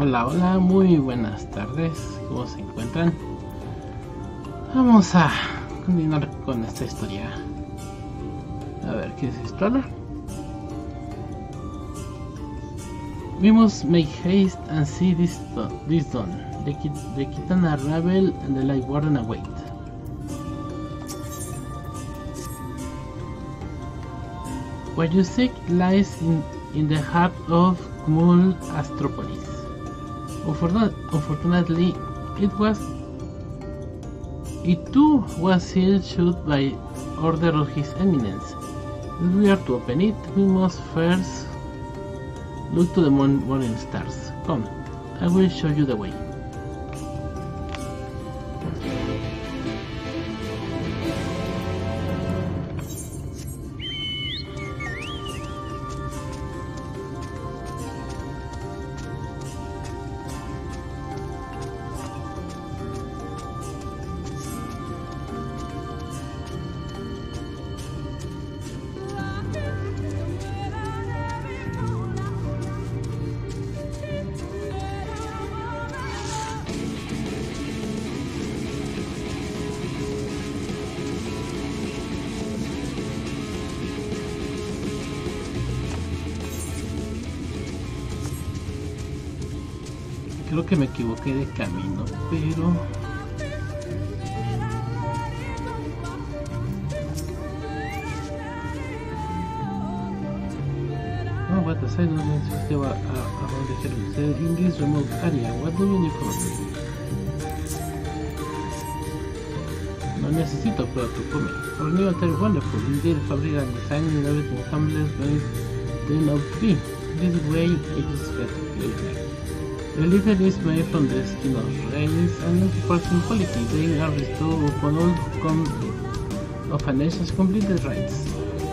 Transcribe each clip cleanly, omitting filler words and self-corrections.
Hola, hola, muy buenas tardes, ¿cómo se encuentran? Vamos a continuar con esta historia. A ver, ¿qué es esto? We must make haste and see this done. The kitten unravel and the light warden await. What you seek lies in the heart of Gmul Astropolis. Unfortunately, it too was sealed shut by order of His Eminence. If we are to open it, we must first look to the morning stars. Come, I will show you the way. Creo que me equivoqué de camino, pero... Oh, what the side of the around the hill. In this remote area, what do you need from me? No necesito, pero tú come. For new and wonderful, indeed, fabric and design and everything harmless when they not be. This way, I just get to play. The leather is made from the skin of rays and unsurpassing quality. They are restored upon all of a nation's completed rights.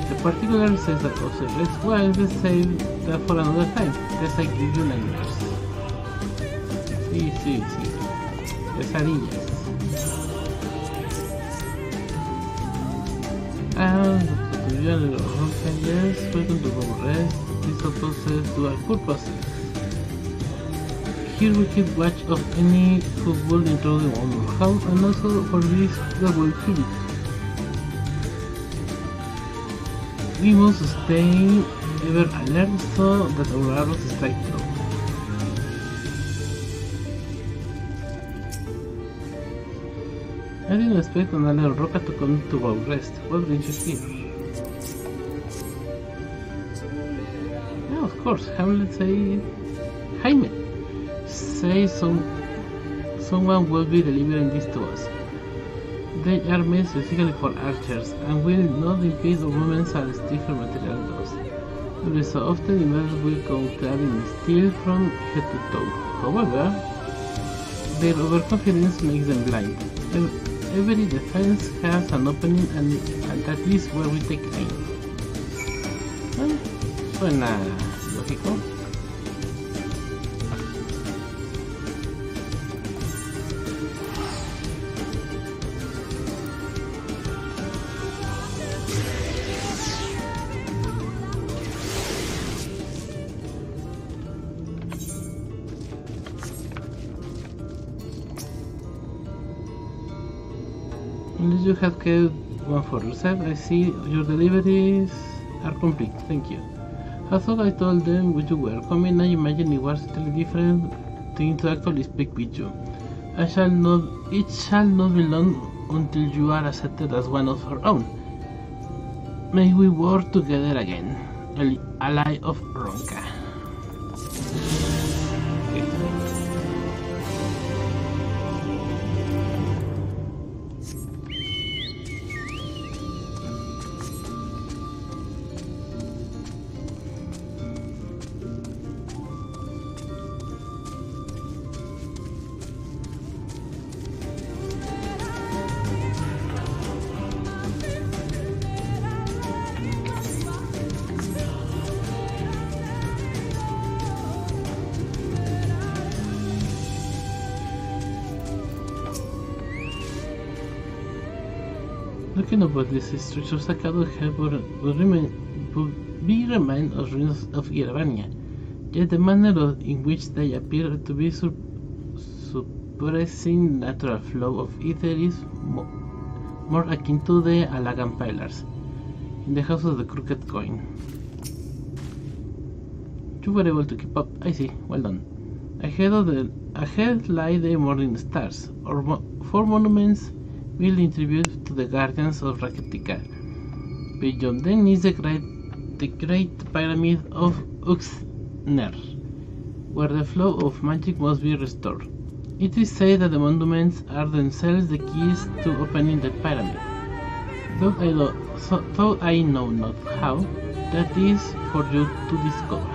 The particular says that also let's let's save that for another time. Let's give you nightmares. Sí. Pesadillas. Yes, welcome to our rest. This also says dual purposes. Here we keep watch of any who will intrude on our house and also for this the will field. We must stay ever alert so that our arrows strike true. I didn't expect an alien rocket to come to our rest. What brings you here? Yeah, of course, Hamlet say... Jaime! Say someone will be delivering this to us. They are made specifically for archers and will not impede our movements as stiffer material does. Every so often, invaders will come clad in steel from head to toe. However, their overconfidence makes them blind. Every defense has an opening and that is where we take aim. Suena lógico. Unless you have kept one for yourself, I see your deliveries are complete. Thank you. I thought I told them you were coming. I imagine it was totally different thing to actually speak with you. It shall not be long until you are accepted as one of our own. May we work together again, ally of Ronka. Looking over this structure, Sakado would be remind of ruins of Yeravania. Yet the manner in which they appear to be suppressing natural flow of ether is more akin to the Alagan pillars in the House of the Crooked Coin. You were able to keep up, I see, well done. Ahead lie the morning stars, or four monuments built in tribute to the guardians of Raketica. Beyond them is the Great Pyramid of Uxner, where the flow of magic must be restored. It is said that the monuments are themselves the keys to opening the pyramid. Though I know not how, that is for you to discover.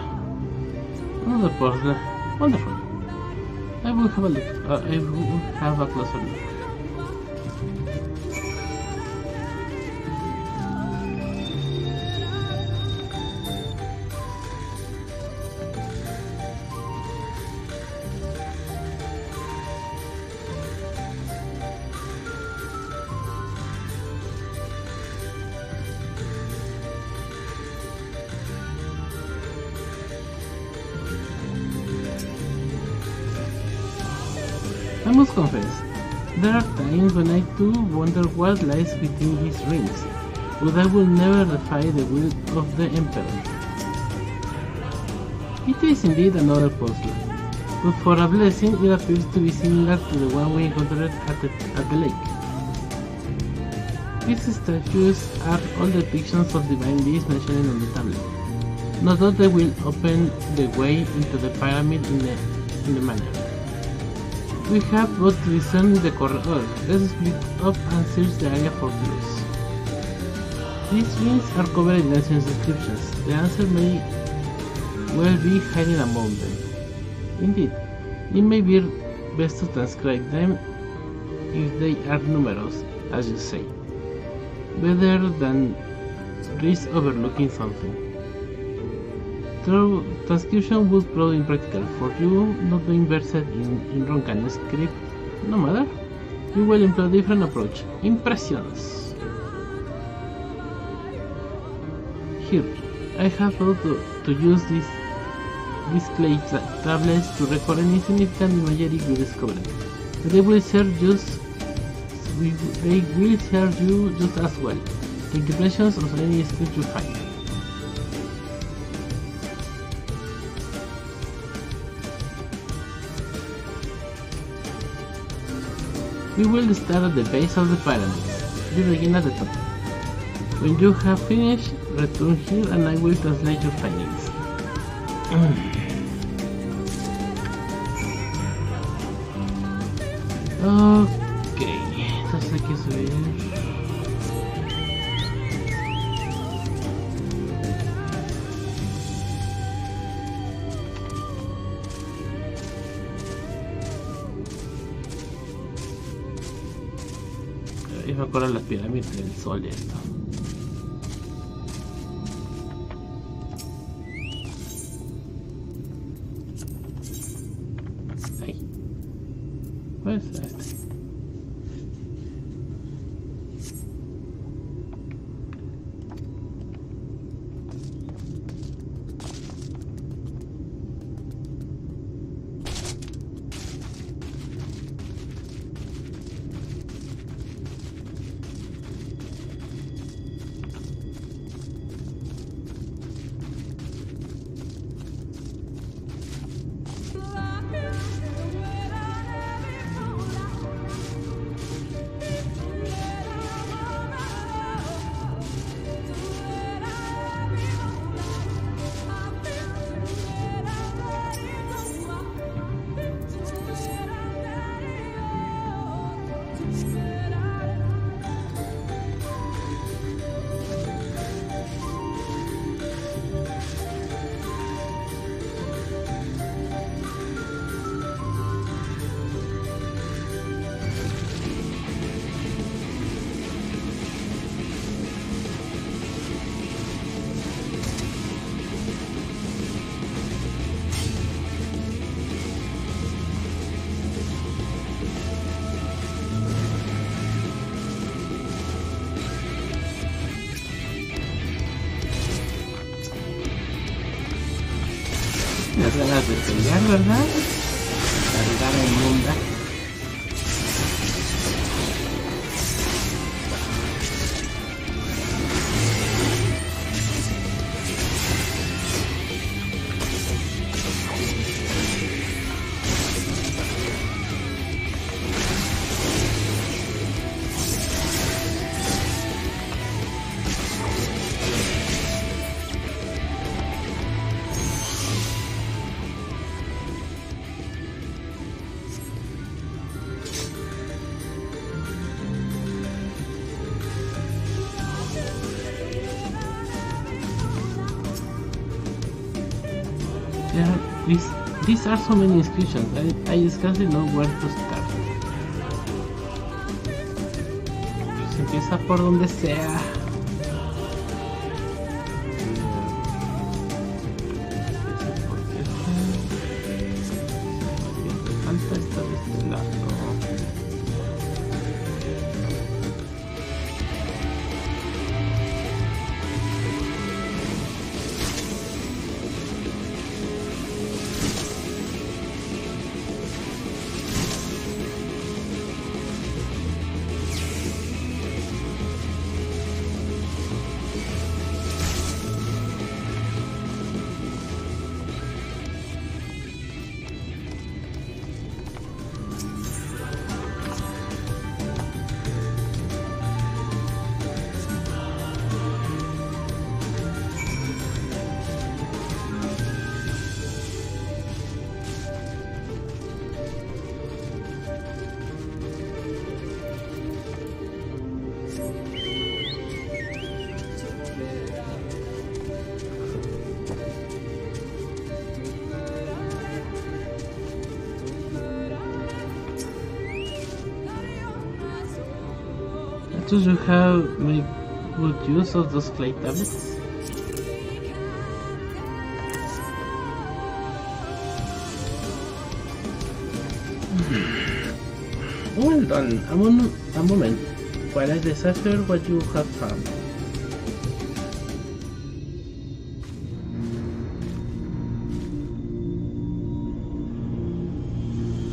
Another puzzle. Wonderful. I will have a look. I will have a closer look. I must confess, there are times when I too wonder what lies within these rings, but I will never defy the will of the Emperor. It is indeed another puzzle, but for a blessing it appears to be similar to the one we encountered at the lake. These statues are all depictions of divine beings mentioned on the tablet. No doubt they will open the way into the pyramid in the manner. We have but to discern the corridor. Let's split up and search the area for clues. These rings are covered in ancient inscriptions. The answer may well be hiding among them. Indeed, it may be best to transcribe them if they are numerous, as you say, better than risk overlooking something. Though transcription would prove impractical for you not being versed in Roncan script, no matter, you will employ a different approach. Impressions. Here, I have thought to use these clay tablets to record any significant imagery we discover. They will serve you just as well. Take impressions of any script you find. We will start at the base of the pyramid. You begin at the top. When you have finished, return here and I will translate your findings. Okay, entonces hay que subir. Me acuerdo las pirámides del sol y esto. Ahí. Pues este. muchas ganas de pelear, ¿verdad? La gana inmunda. These are so many inscriptions, I scarcely know where to start. Pues empieza por donde sea. Falta esta de este lado. Do you have made good use of those clay tablets? Well done. A moment. While I decipher what you have found.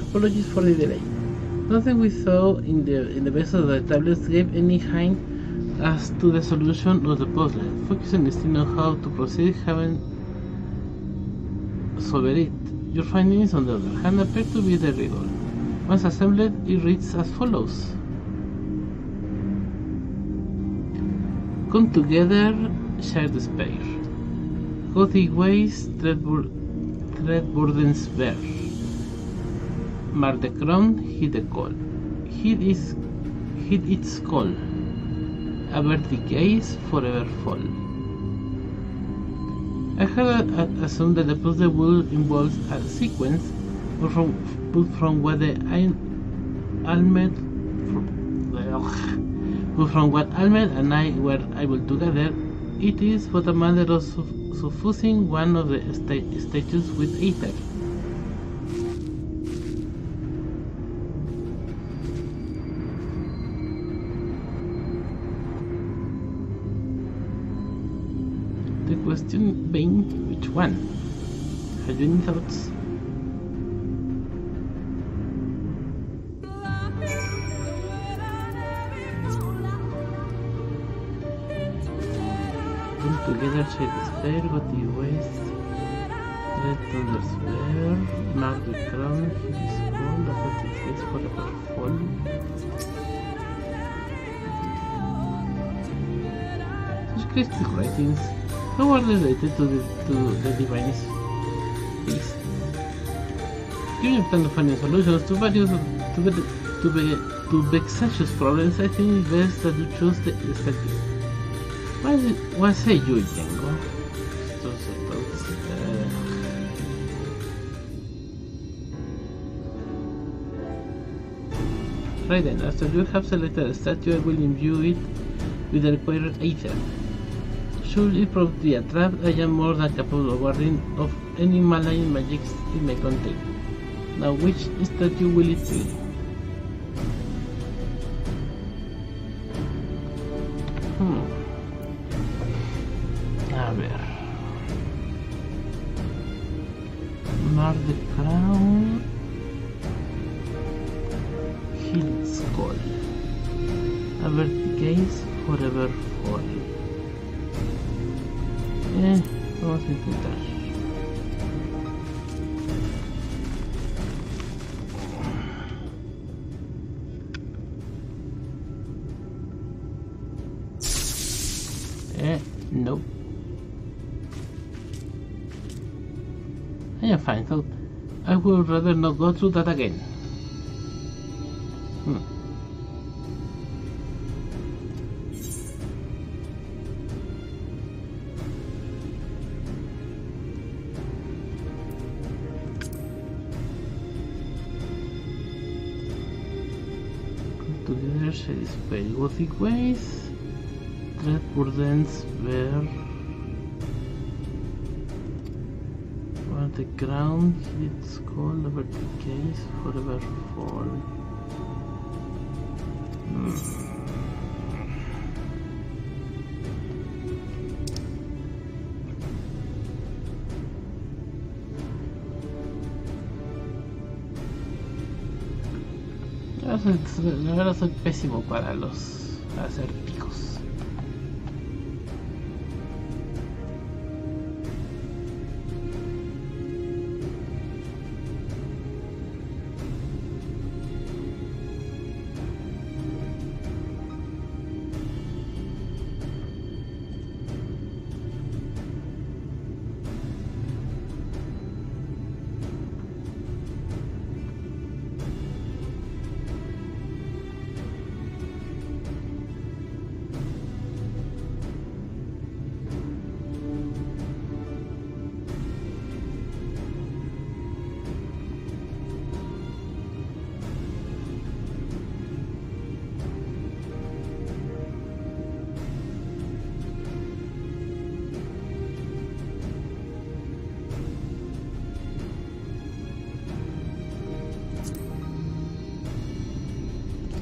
Apologies for the delay. Nothing we saw in the base of the tablets gave any hint as to the solution of the puzzle. Focusing instead on how to proceed haven't solved it. Your findings, on the other hand, appear to be the riddle. Once assembled, it reads as follows. Come together, share despair. Go the ways, tread burdens bear. Mark the crown, heed the call. Heed its call. Avert the gaze, forever fall. I had assumed that the puzzle would involve a sequence, but from what Almed and I were able to gather, it is but a matter of suffusing one of the statues with ether. The question being, which one? Have you any thoughts? Come together, share despair, go the ways, tread thunders bear, mark the crown, heed his call, avert its gaze, forever fall. Such cryptic writings. How are they related to the divine beast? Given plan of finding solutions to various to vexatious problems, I think it's best that you choose the statue. What say you, Django? Right then, after you have selected a statue, I will imbue it with the required ether. Should it prove to be a trap, I am more than capable of warding off any malign magics it may contain. Now, which statue will it be? A ver. Avert Gaze Forever Fall. Vamos a intentar. No. I am fine, so I would rather not go through that again. Together share is very gothic ways. Dread burdens were on the ground. It's called over the case forever fall. La verdad soy pésimo para los acertijos.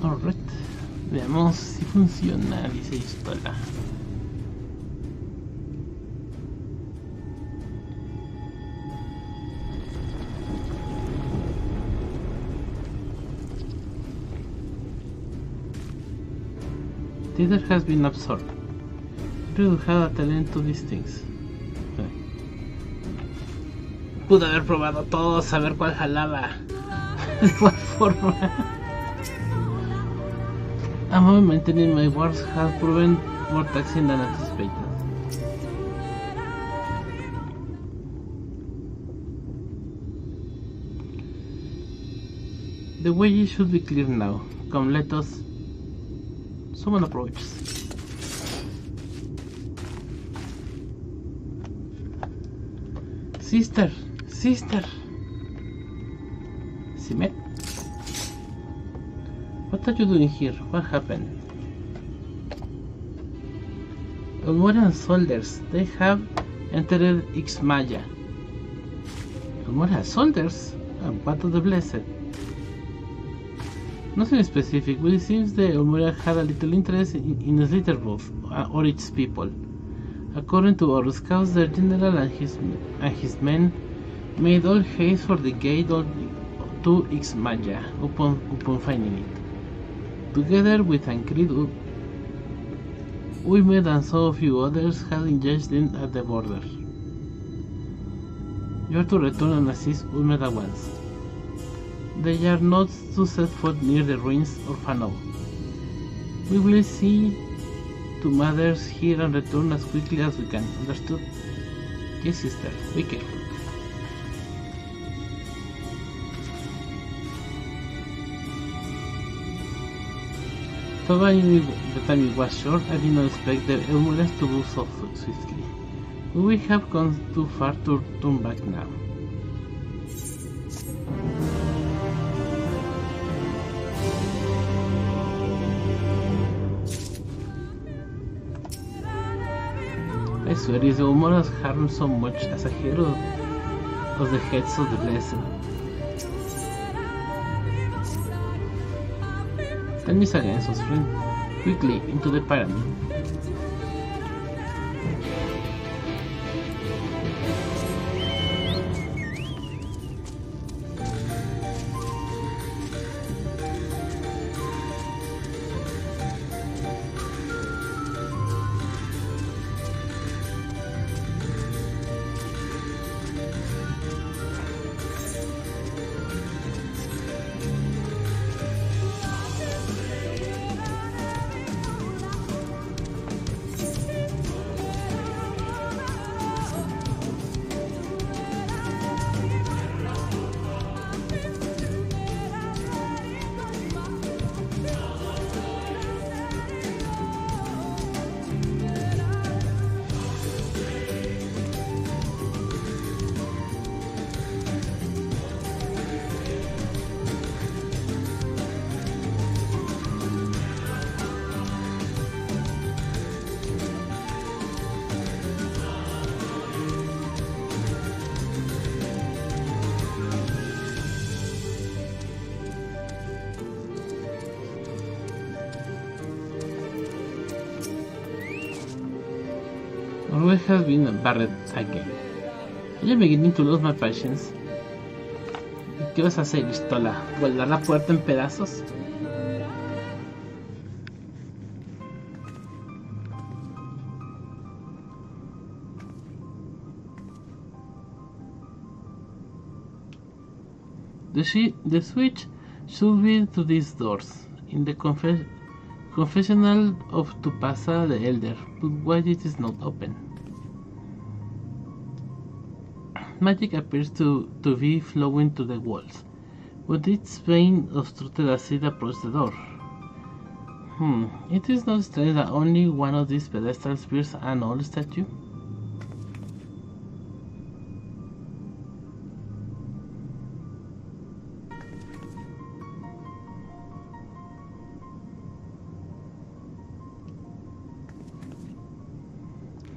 Alright, veamos si funciona, dice Istola. Theater has been absorbed. You have a talent to these things. Pude haber probado todo, saber cuál jalaba. De igual forma. A moment maintaining my words has proven more taxing than anticipated. The way should be clear now. Come, let us. Someone approaches. Sister! Sister! Simet? What are you doing here? What happened? Elmorian soldiers, they have entered Ixmaya. Elmorian soldiers? And what of the blessed? Nothing specific, but it seems the Elmoria had a little interest in Slitterwolf or its people. According to our scouts, their general and his men made all haste for the gate to Ixmaya upon finding it. Together with Ancrid, Uymed and so few others had engaged them at the border. You are to return and assist Uymed at once. They are not to set foot near the ruins of Fano. We will see to matters here and return as quickly as we can. Understood? Yes, sister. Be careful. Though I knew the time was short, I did not expect the Elmurians to move so swiftly. We have gone too far to turn back now. I swear, is the Elmurians harm so much as a hero of the heads of the blessed? Tell me again, so friend. Quickly, into the pyramid. Who has been barred again? I am beginning to lose my patience. ¿Qué vas a hacer, pistola? ¿Volar la puerta en pedazos? The switch should be to these doors in the confessional of Tupasa the Elder, but why it is not open? Magic appears to be flowing to the walls, but its vein obstructed as it approached the door. It is not strange that only one of these pedestals bears an old statue.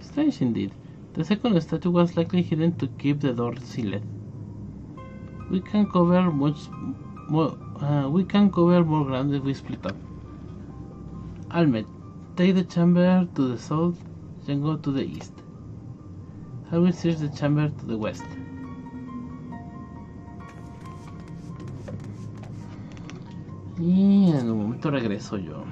Strange indeed. The second statue was likely hidden to keep the door sealed. We can cover more ground if we split up. Almed, take the chamber to the south, then go to the east. I will search the chamber to the west. Y en un momento regreso yo.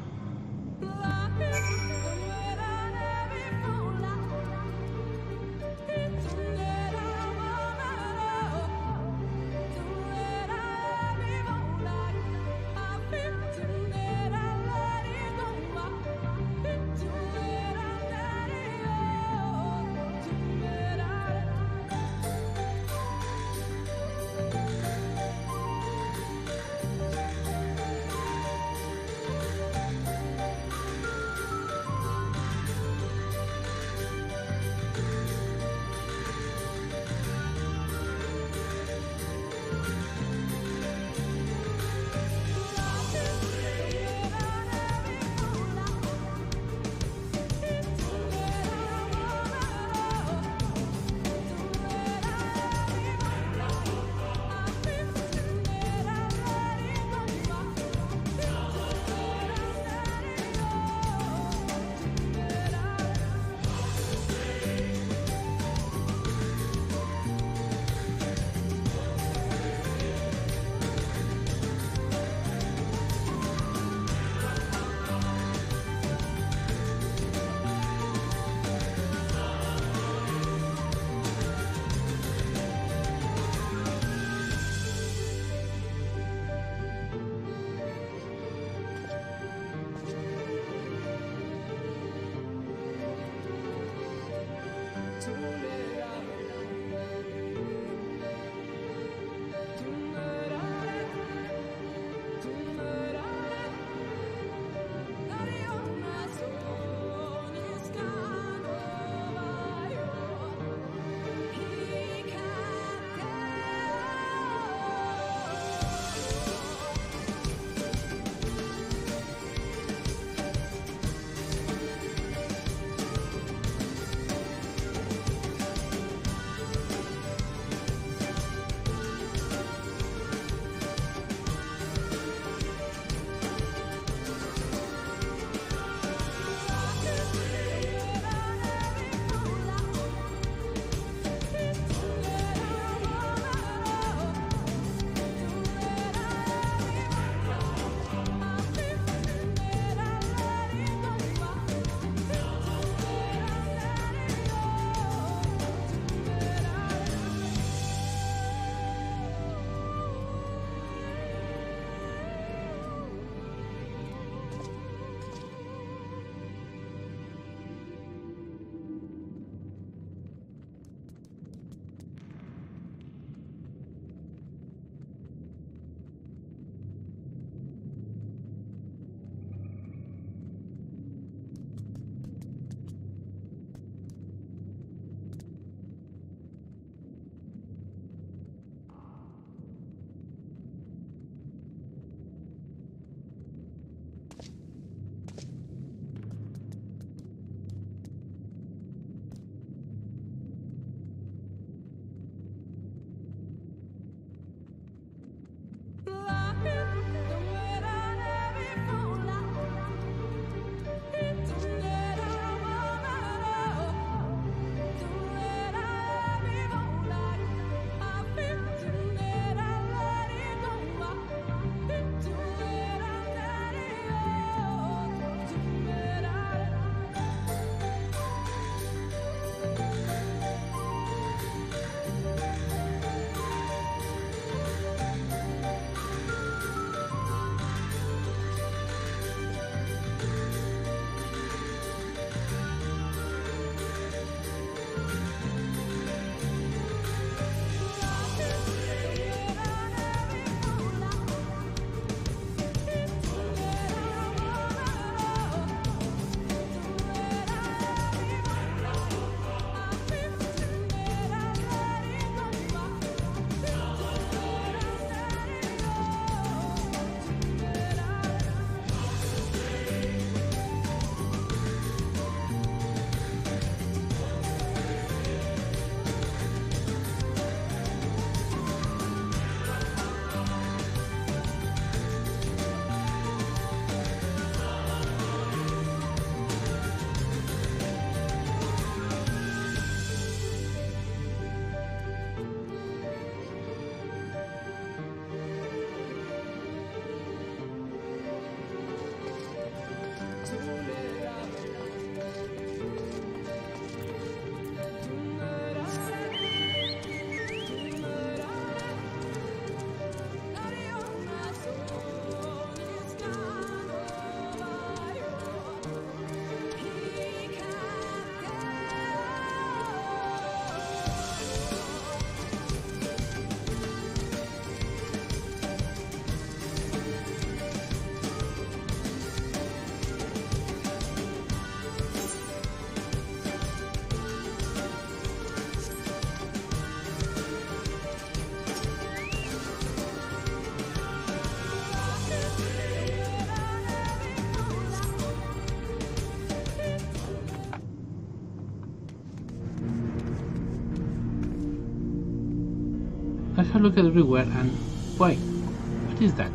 I have looked everywhere and... Wait, what is that?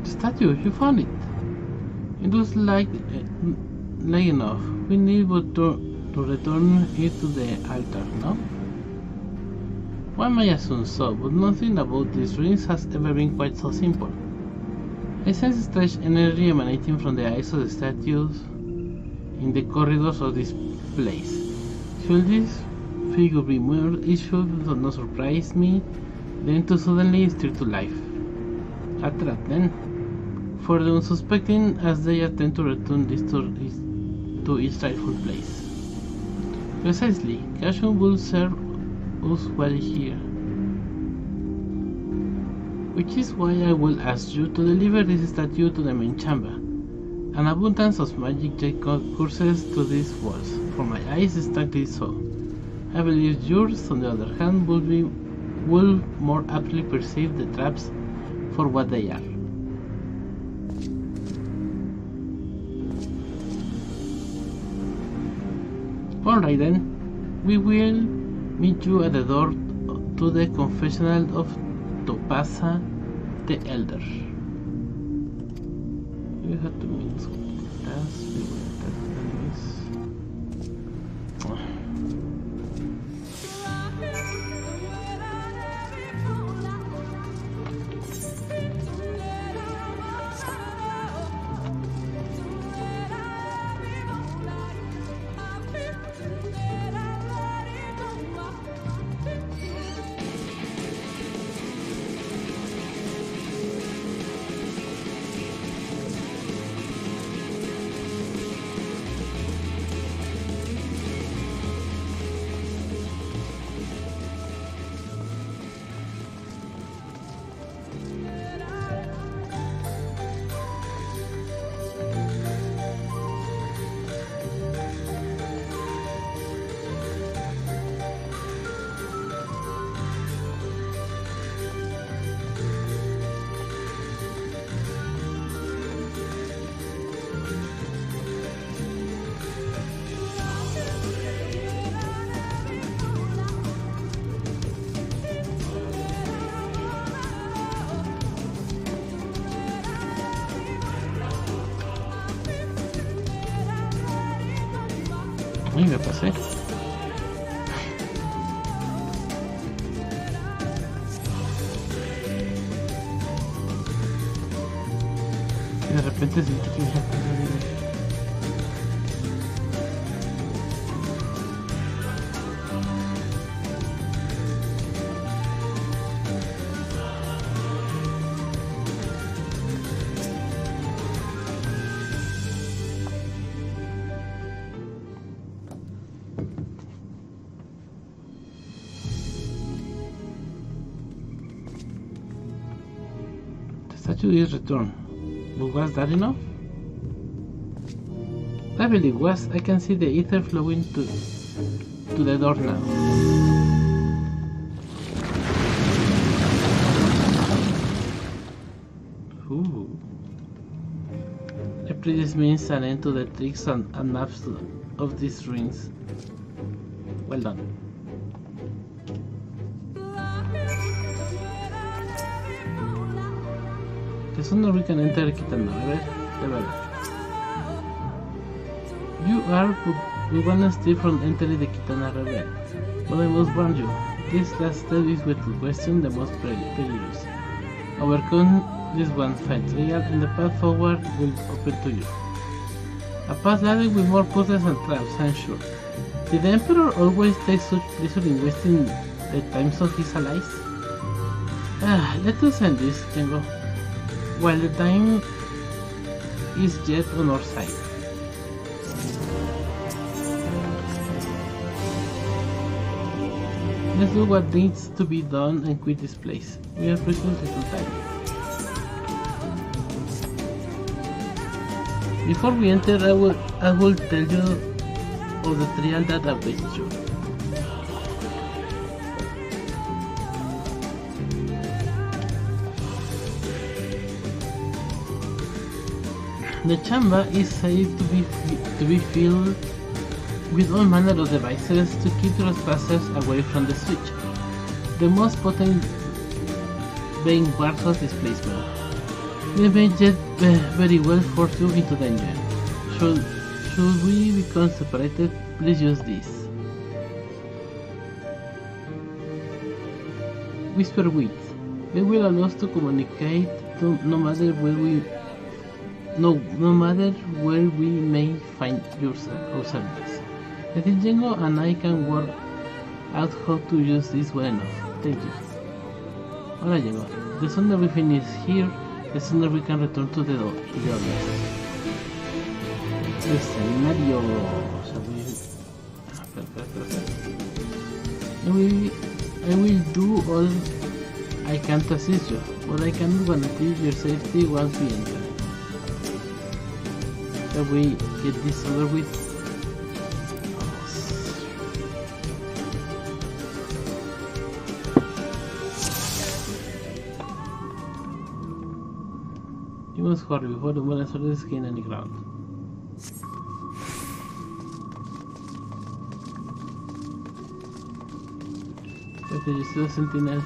The statue, you found it! It was like enough. We need but to return it to the altar, no? One may assume so, but nothing about these ruins has ever been quite so simple. I sense strange energy emanating from the eyes of the statues in the corridors of this place. Should this figure be more, it should not surprise me, then to suddenly stir to life. A trap then, for the unsuspecting as they attempt to return this to its rightful place. Precisely, caution will serve us well here. Which is why I will ask you to deliver this statue to the main chamber. An abundance of magic jet courses to these walls, for my eyes exactly so. I believe yours, on the other hand, will more aptly perceive the traps for what they are. Alright then, we will meet you at the door to the confessional of Topasa the Elder. You have to meet Uy, me pasé. Y de repente sentí que me iba a pasar. Statue is returned. But was that enough? I believe it was. I can see the ether flowing to the door now. Ooh. I pray this means an end to the tricks and maps of these ruins. Well done. The sooner we can enter Kitana, the better. You are we wanna stay from entering the Kitana Rebel, but I must warn you, this last step is without question the most perilous. Overcome this one fight real and the path forward will open to you. A path laden with more puzzles and traps, I'm sure. Did the Emperor always take such pleasure in wasting the times of his allies? Let us end this, Tengo. While the time is yet on our side. Let's do what needs to be done and quit this place. We have precious little time. Before we enter, I will tell you of the trial that awaits you. The chamber is said to be filled with all manner of devices to keep trespassers away from the switch. The most potent being Barthel's displacement. They may yet very well force you into danger. Should we become separated, please use this. Whisper Wit. They will allow us to communicate no matter where we may find ourselves. I think Django and I can work out how to use this well enough. Thank you. Hola Django. The sooner we finish here, the sooner we can return to the others. Escenario. I will do all I can to assist you, but I cannot guarantee your safety once we enter. Shall we get this over with? You must hurry before the molasses gain any ground. Wait, you see the sentinels?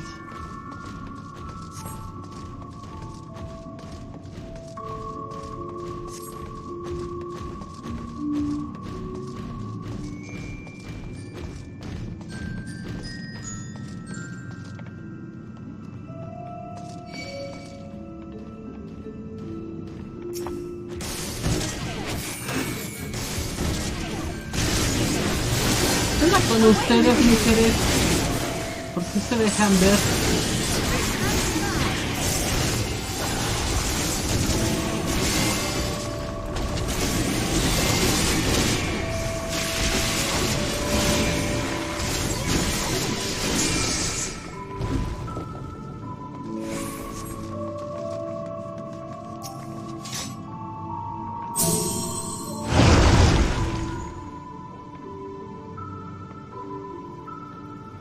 Con ustedes, mujeres, ¿por qué se dejan ver?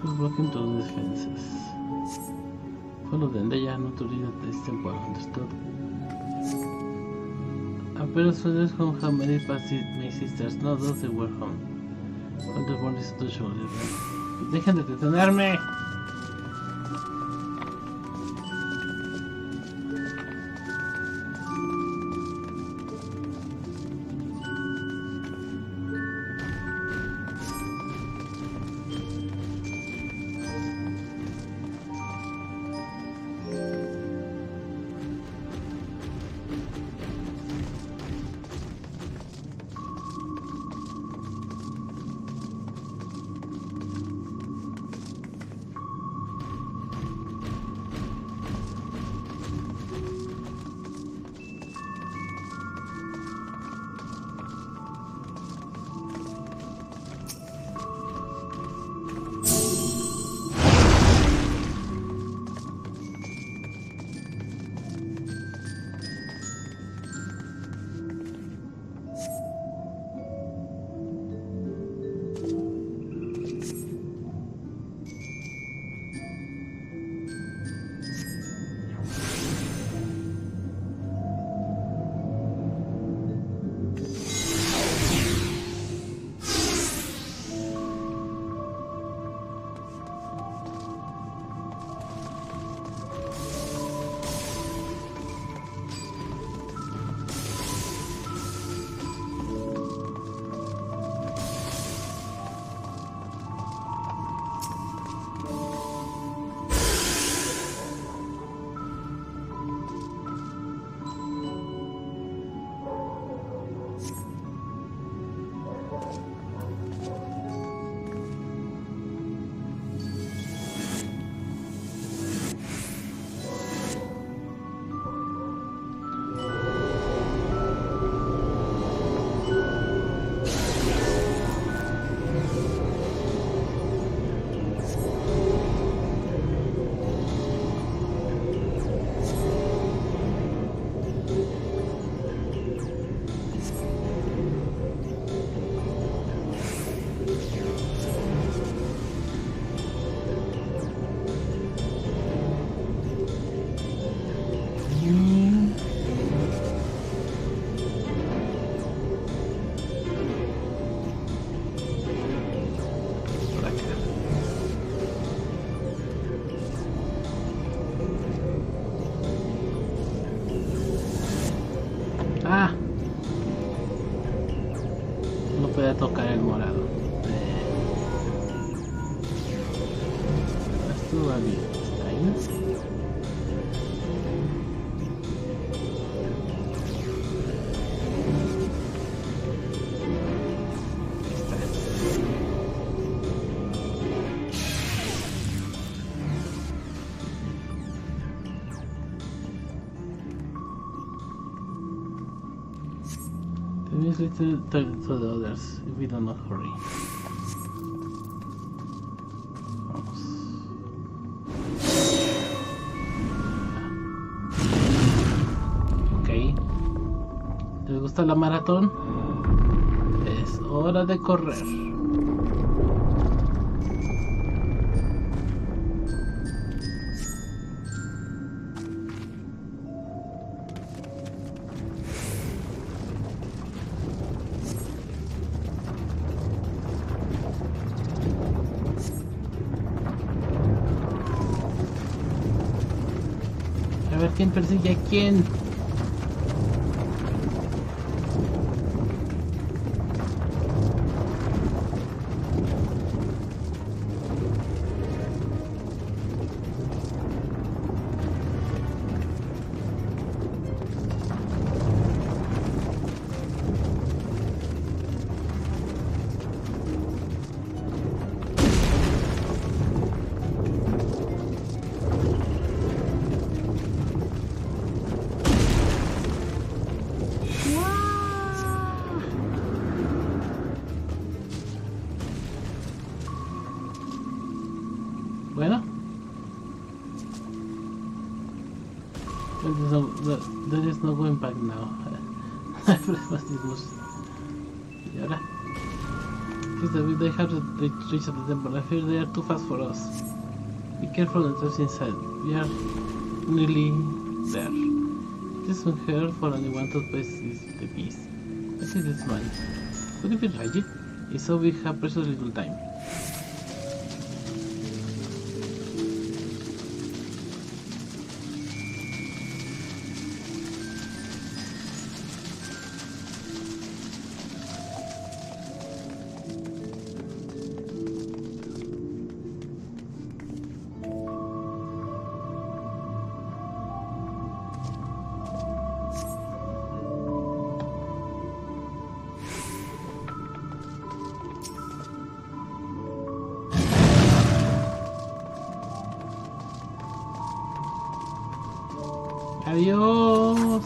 Blocking those defenses. Follow them, they are not to read at this temple, understood? Appears soldiers home have many past my sisters, not those they were home. When the born is to show them. ¡Dejen de detenerme! The news little talk to the others if we don't hurry. Vamos. Ok. ¿Les gusta la maratón? Es hora de correr. A ver quién persigue a quién. Bueno, there is no going back now. Y ahora, please David, they have to reach the temple. I fear they are too fast for us. Be careful and trust inside. We are nearly there. It isn't hard for anyone to place the piece. I think it's mine. Could it be tragic? If so, we have precious little time. Adiós.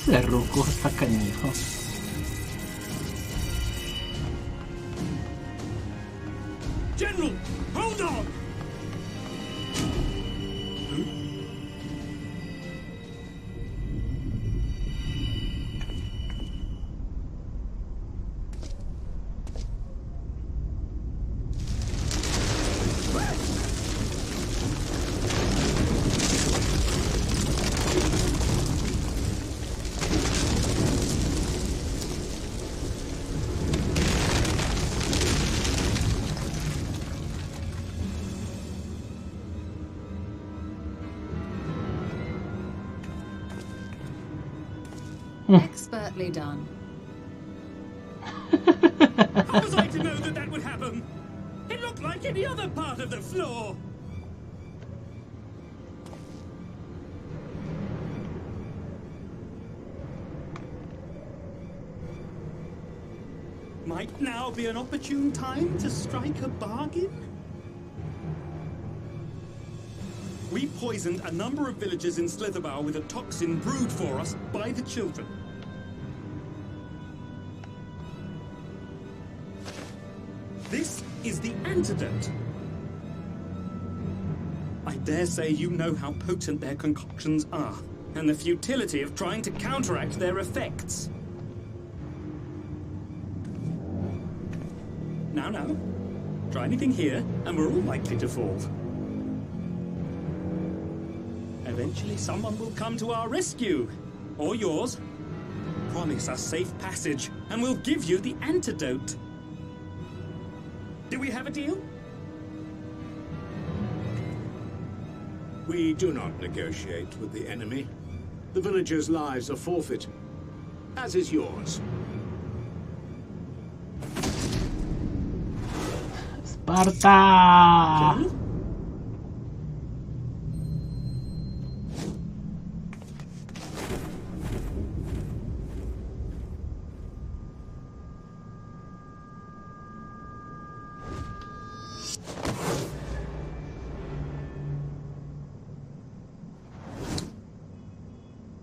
De ruco está canijo. General, hold on! Expertly done. How was I to know that that would happen? It looked like any other part of the floor. Might now be an opportune time to strike a bargain? We poisoned a number of villagers in Slitherbough with a toxin brewed for us by the children. This is the antidote. I dare say you know how potent their concoctions are, and the futility of trying to counteract their effects. Now, try anything here, and we're all likely to fall. Eventually someone will come to our rescue, or yours. Promise us safe passage, and we'll give you the antidote. Do we have a deal? We do not negotiate with the enemy. The villagers' lives are forfeit, as is yours. Sparta!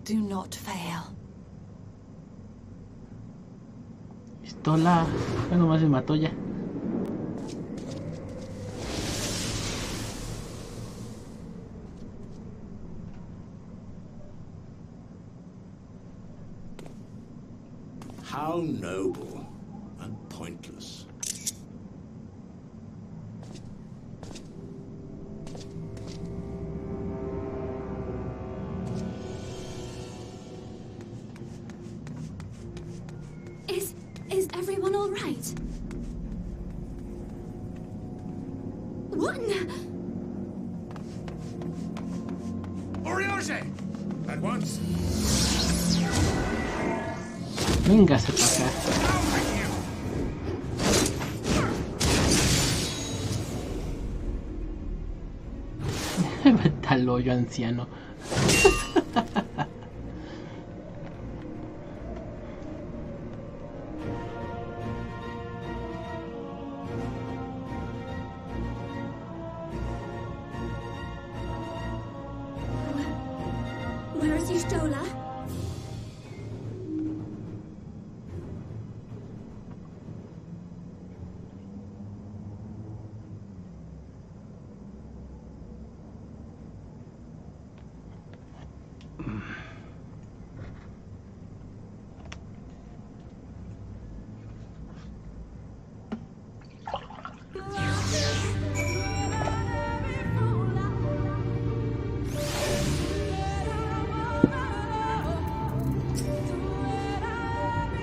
Do not fail. Pistola. Ya nomás se mató ya. How noble and pointless. Is everyone all right? What in the... Orioge! At once! Véngase para acá. Vete al hoyo, anciano. Where is Y'shtola?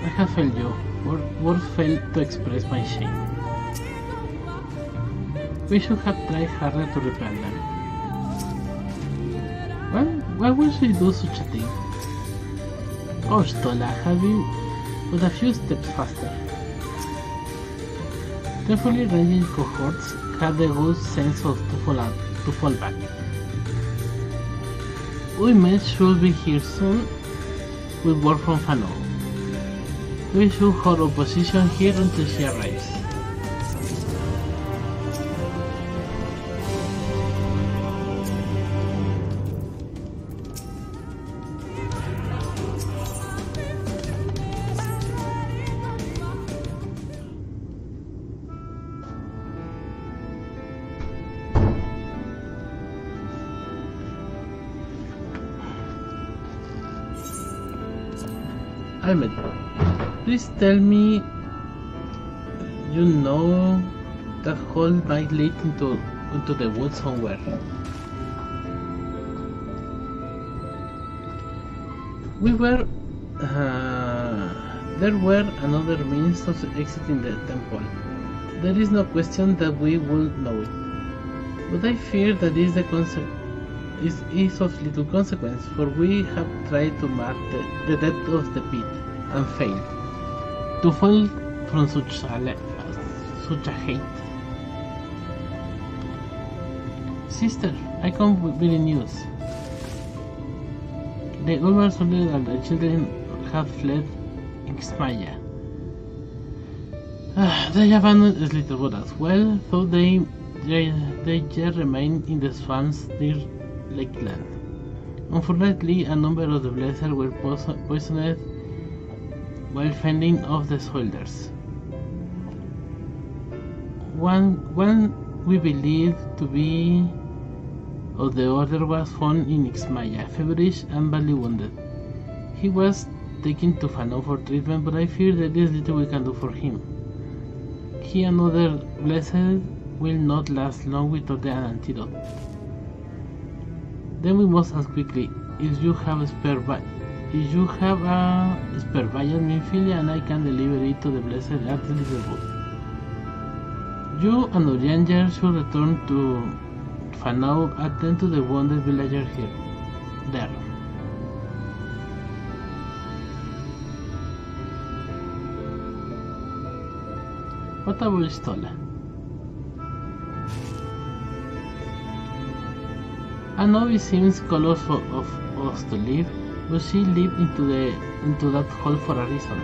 I have failed you. Words failed to express my shame. We should have tried harder to repel them. Well, why would she do such a thing? Oh, Stola, have been but a few steps faster. Carefully ranging cohorts have the good sense of to fall back. Women should be here soon with word from Fano. We should hold our position here until she arrives. Ahmed, please tell me you know that hole might lead into the woods somewhere. There were another means of exiting the temple. There is no question that we will know it. But I fear that is of little consequence, for we have tried to mark the depth of the pit and failed. To fall from such a height. Sister, I come with the news. The older soldiers and the children have fled Ixmaya. They abandoned Slitterwood as well, though they yet remain in the swamps near Lakeland. Unfortunately, a number of the blessed were poisoned while fending off the soldiers. One we believe to be of the other was found in Ixmaya, feverish and badly wounded. He was taken to Fano for treatment, but I fear there is little we can do for him. He and other blessed will not last long without an antidote. Then we must ask quickly, if you have a spare vial in Filia, and I can deliver it to the blessed at the Little. You and Orianger should return to Fanau, attend to the wounded villager there. What about Stola? I know it seems close for us to leave, but she leaped into that hole for a reason.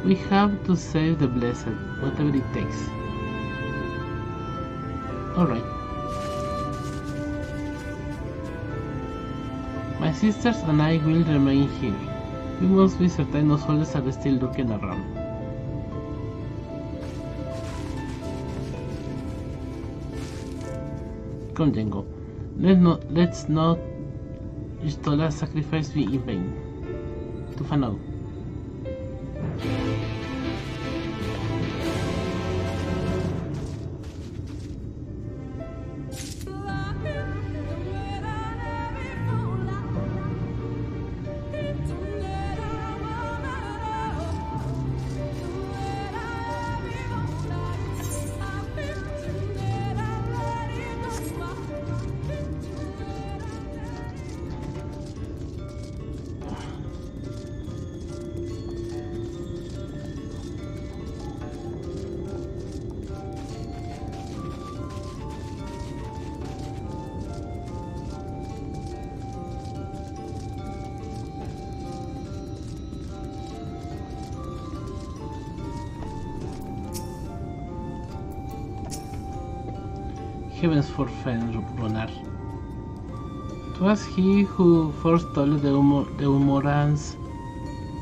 We have to save the blessed, whatever it takes. Alright. My sisters and I will remain here. We must be certain no soldiers are still looking around. Come, Django. Let's not Istola's sacrifice be in vain. To Fanau. Heavens forfend, Ronar. 'Twas he who forestalled the Umorans'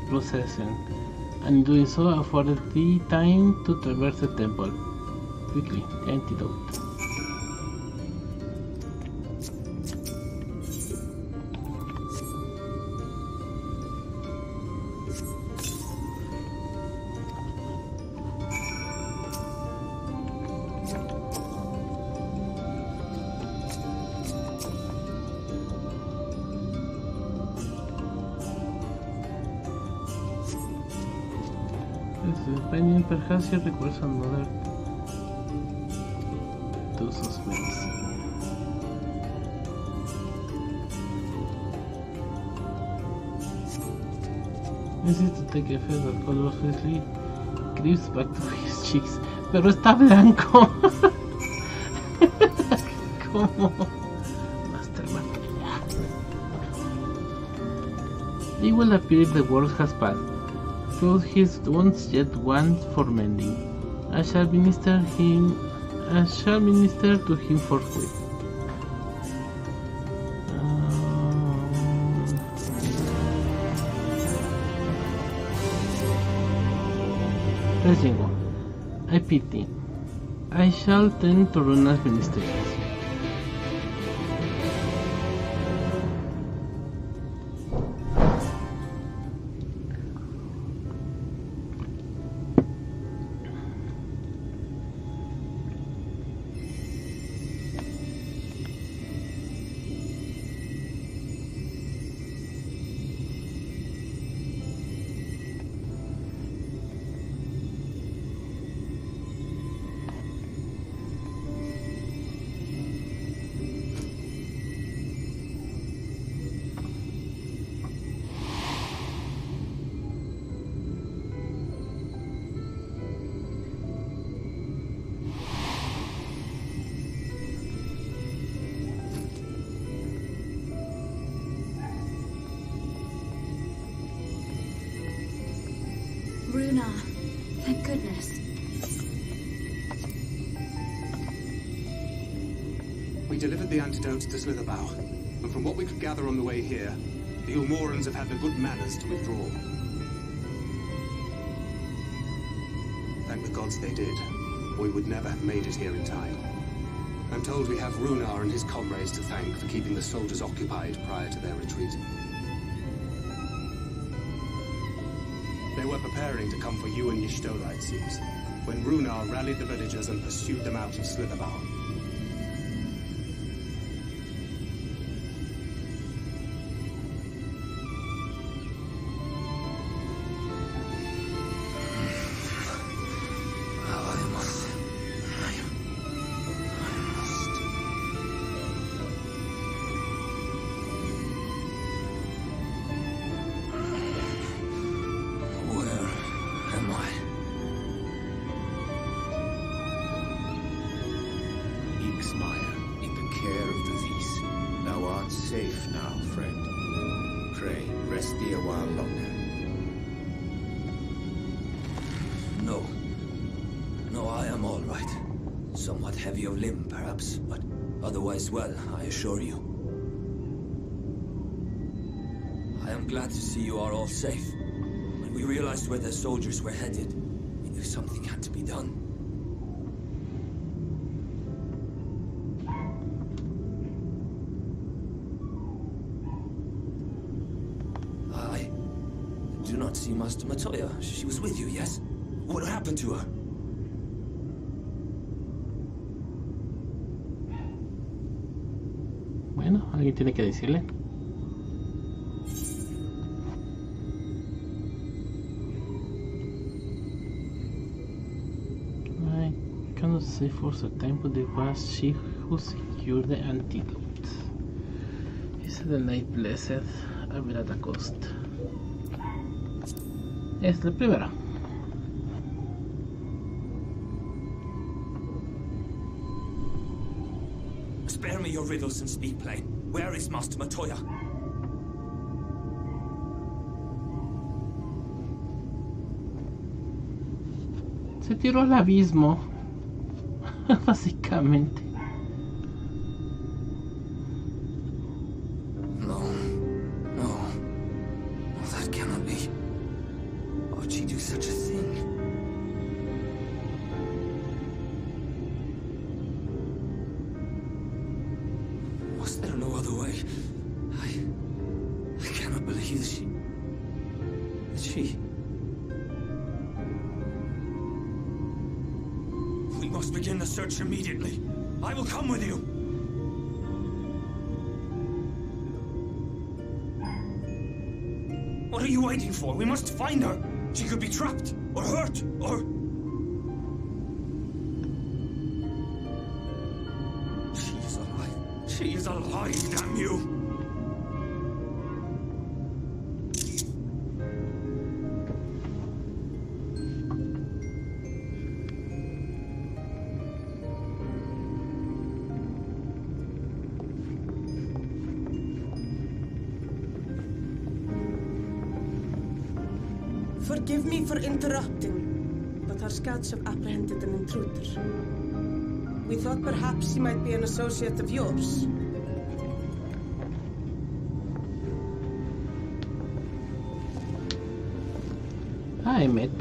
procession, and in doing so afforded thee time to traverse the temple. Quickly, the antidote. Depending, perhaps he requires another dose of medicine. This is to take effect that color quickly creeps back to his cheeks. Pero está blanco. ¿Cómo? Master. It will appear the worst has passed. Though his wounds yet want for mending. I shall minister to him forthwith. Regingo, I pity. I shall tend to Runa's ministrations. Runa, thank goodness. We delivered the antidotes to Slitherbough, and from what we could gather on the way here, the Ulmorans have had the good manners to withdraw. Thank the gods they did, or we would never have made it here in time. I'm told we have Runar and his comrades to thank for keeping the soldiers occupied prior to their retreat. They were preparing to come for you and Y'shtola, it seems, when Runar rallied the villagers and pursued them out of Slitherbough. Heavy of limb, perhaps, but otherwise well, I assure you. I am glad to see you are all safe. When we realized where the soldiers were headed, we knew something had to be done. I do not see Master Matoya. She was with you, yes? What happened to her? Bueno, alguien tiene que decirle. I cannot say for certain, but it was she who secured the antidote. Is the night blessed? At a cost. Es la primera. Spare me your riddles and speak plain. Where is Master Matoya? Se tiró al abismo. Básicamente. No, that cannot be. Why would she do such a thing? Was there no other way? I cannot believe that she... We must begin the search immediately. I will come with you. What are you waiting for? We must find her. She could be trapped, or hurt, or... She is alive. She is alive, damn you! Forgive me for interrupting, but our scouts have apprehended an intruder. We thought perhaps he might be an associate of yours. Hi, Emmett.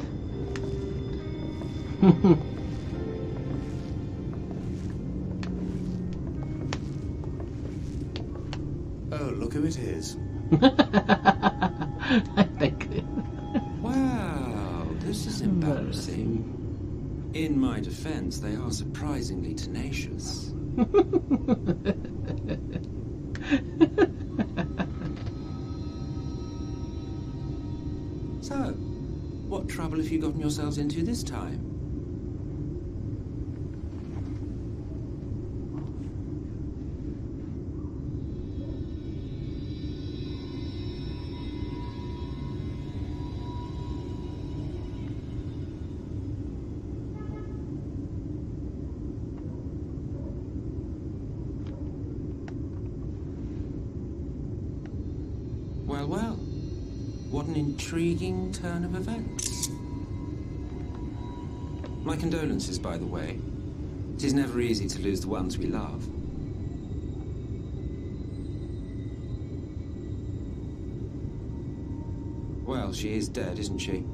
Oh, look who it is. I think it. Wow, this is embarrassing. In my defense, they are surprisingly tenacious. So, what trouble have you gotten yourselves into this time? Well, what an intriguing turn of events. My condolences, by the way. It is never easy to lose the ones we love. Well, she is dead, isn't she?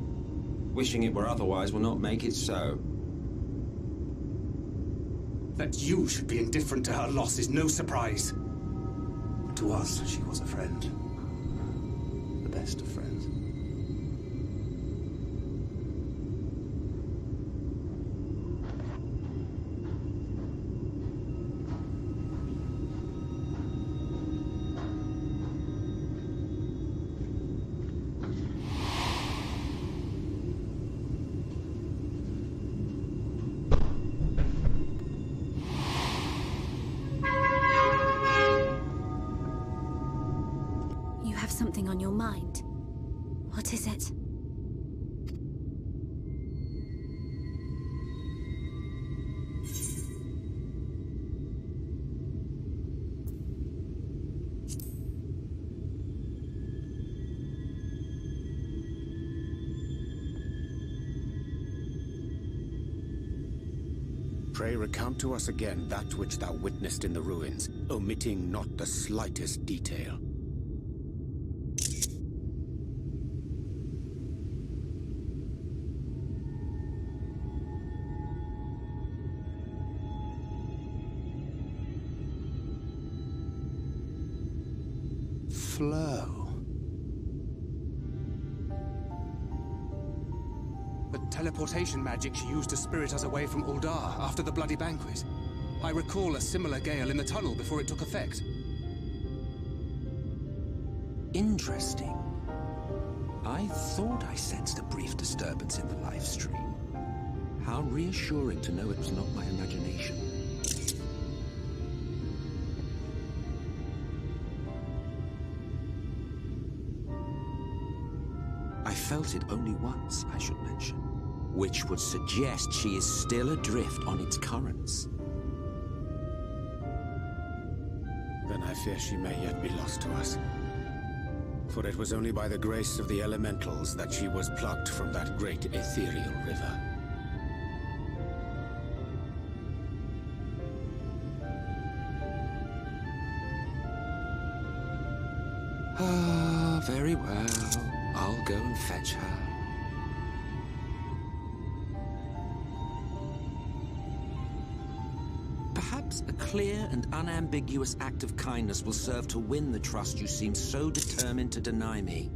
Wishing it were otherwise will not make it so. That you should be indifferent to her loss is no surprise. To us, she was a friend. The best of friends. Something on your mind. What is it? Pray recount to us again that which thou witnessed in the ruins, omitting not the slightest detail. Flow. The teleportation magic she used to spirit us away from Uldar after the bloody banquet. I recall a similar gale in the tunnel before it took effect. Interesting. I thought I sensed a brief disturbance in the live stream. How reassuring to know it was not my imagination. I felt it only once, I should mention, which would suggest she is still adrift on its currents. Then I fear she may yet be lost to us. For it was only by the grace of the elementals that she was plucked from that great ethereal river. Ah, very well. I'll go and fetch her. Perhaps a clear and unambiguous act of kindness will serve to win the trust you seem so determined to deny me.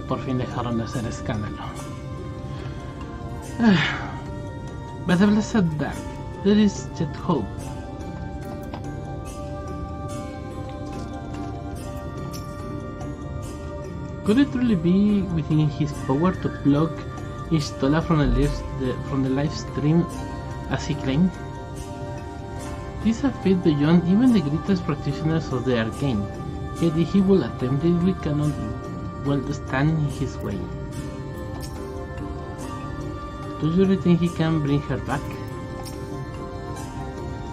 Ya por fin dejaron de hacer escándalo. But the blessed dark, there is yet hope. Could it really be within his power to block Ishtola from the live stream as he claimed? This is a feat beyond even the greatest practitioners of the arcane, yet if he will attempt it, we cannot well stand in his way. Do you really think he can bring her back?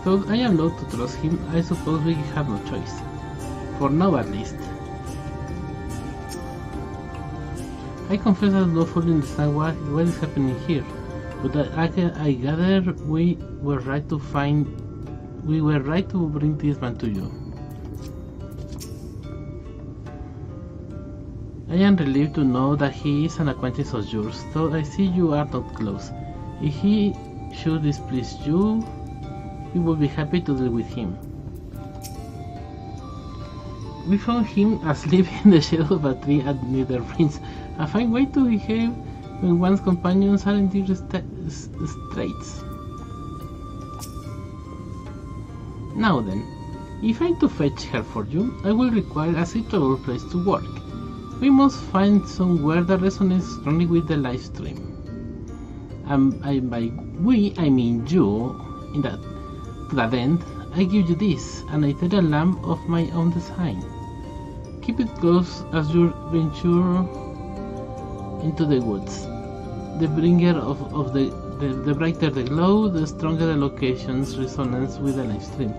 Though I am loath to trust him, I suppose we have no choice. For now at least. I confess I don't fully understand what is happening here, but I gather we were right to bring this man to you. I am relieved to know that he is an acquaintance of yours, though I see you are not close. If he should displease you, we will be happy to deal with him. We found him asleep in the shade of a tree at Netherprince, a fine way to behave when one's companions are in dire straits. Now then, if I'm to fetch her for you, I will require a suitable place to work. We must find somewhere that resonates strongly with the live stream. By we, I mean you. To that end, I give you this, an ethereal lamp of my own design. Keep it close as you venture into the woods. The bringer of the brighter the glow, the stronger the location's resonance with the live stream.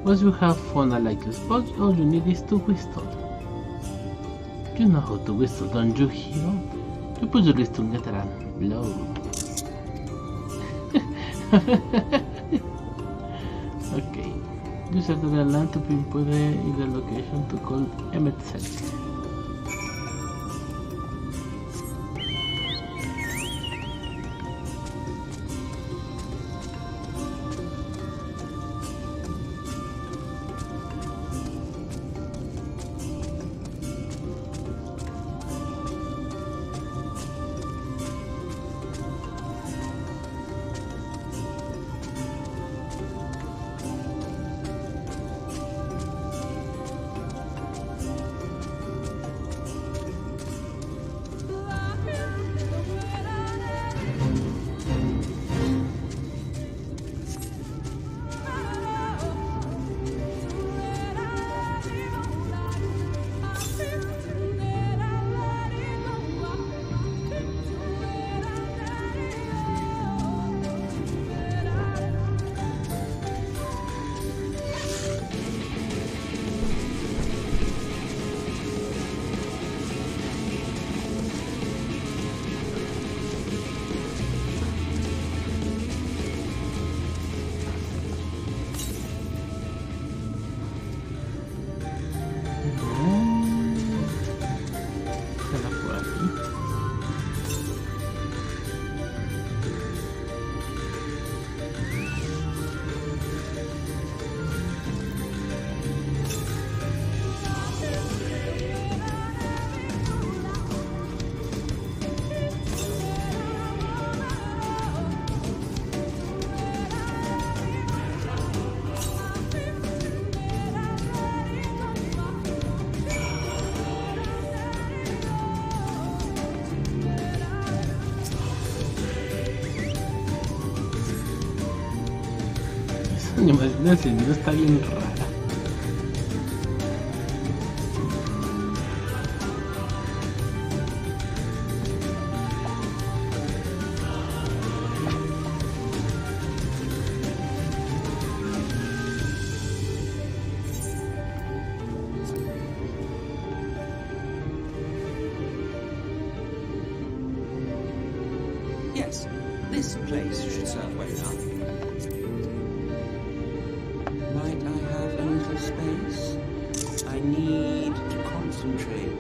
Once you have found a likely spot, all you need is to whistle. You know how to whistle, don't you, hero? You put your lips together and blow. Okay. Use the land to pinpoint the location to call MSQ. La señora está bien rara. Yes, this place should serve well enough. Might I have a little space? I need to concentrate.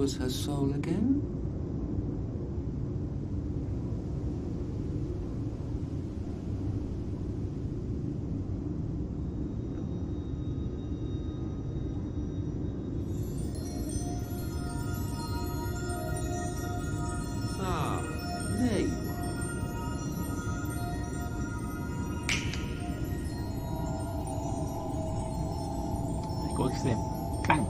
was her soul again? Ah, there you are. Gå och se. Klank.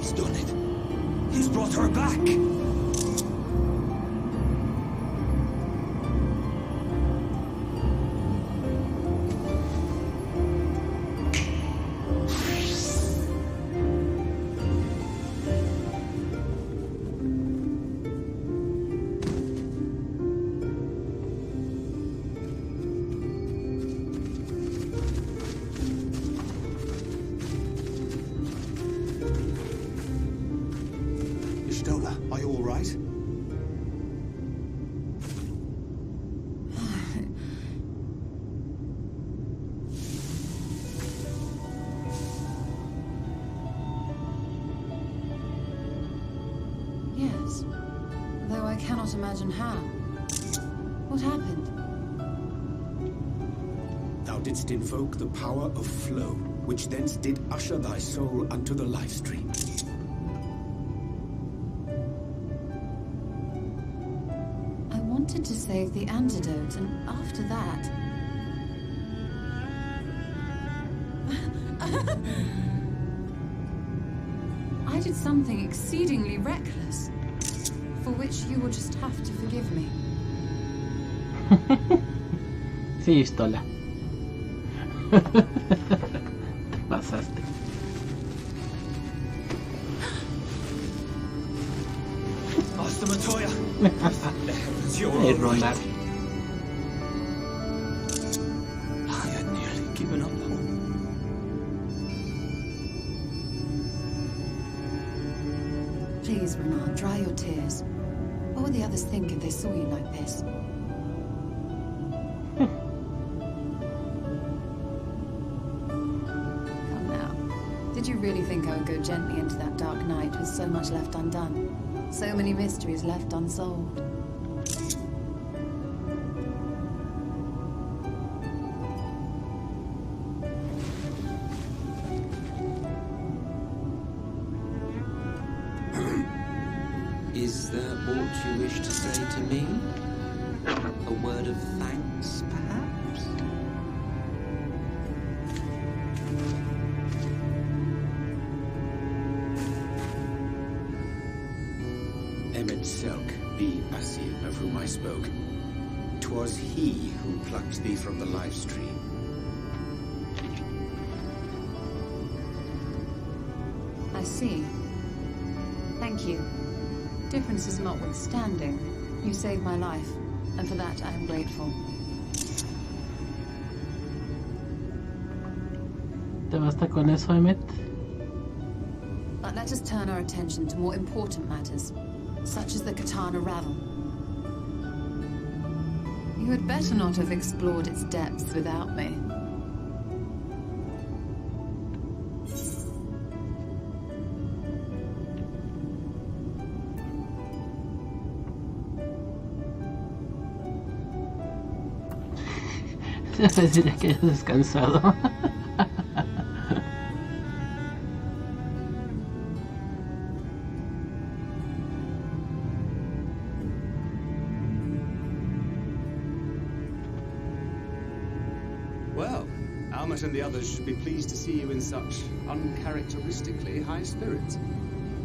He's done it. He's brought her back. Stola, are you all right? Yes. Though I cannot imagine how. What happened? Thou didst invoke the power of flow, which thence did usher thy soul unto the life stream. I wanted to save the antidote, and after that... I did something exceedingly reckless, for which you will just have to forgive me. Sí, Stola. Te pasaste. Master Matoya. The heavens, you're Hey, all right. Ronald. I had nearly given up hope. Please, Renard, dry your tears. What would the others think if they saw you like this? Come now. Did you really think I would go gently into that dark night with so much left undone? So many mysteries left unsolved? Is there aught you wish to say to me? A word of thanks, perhaps? Emmet Selk, the Asir of whom I spoke. 'Twas he who plucked thee from the life stream. I see. Thank you. Differences notwithstanding, you saved my life, and for that I am grateful. ¿Te basta con eso, Emmet? But let us turn our attention to more important matters, such as the Katana Ravel. You had better not have explored its depths without me. Deciré que hayas descansado. Well, Almet and the others should be pleased to see you in such uncharacteristically high spirits.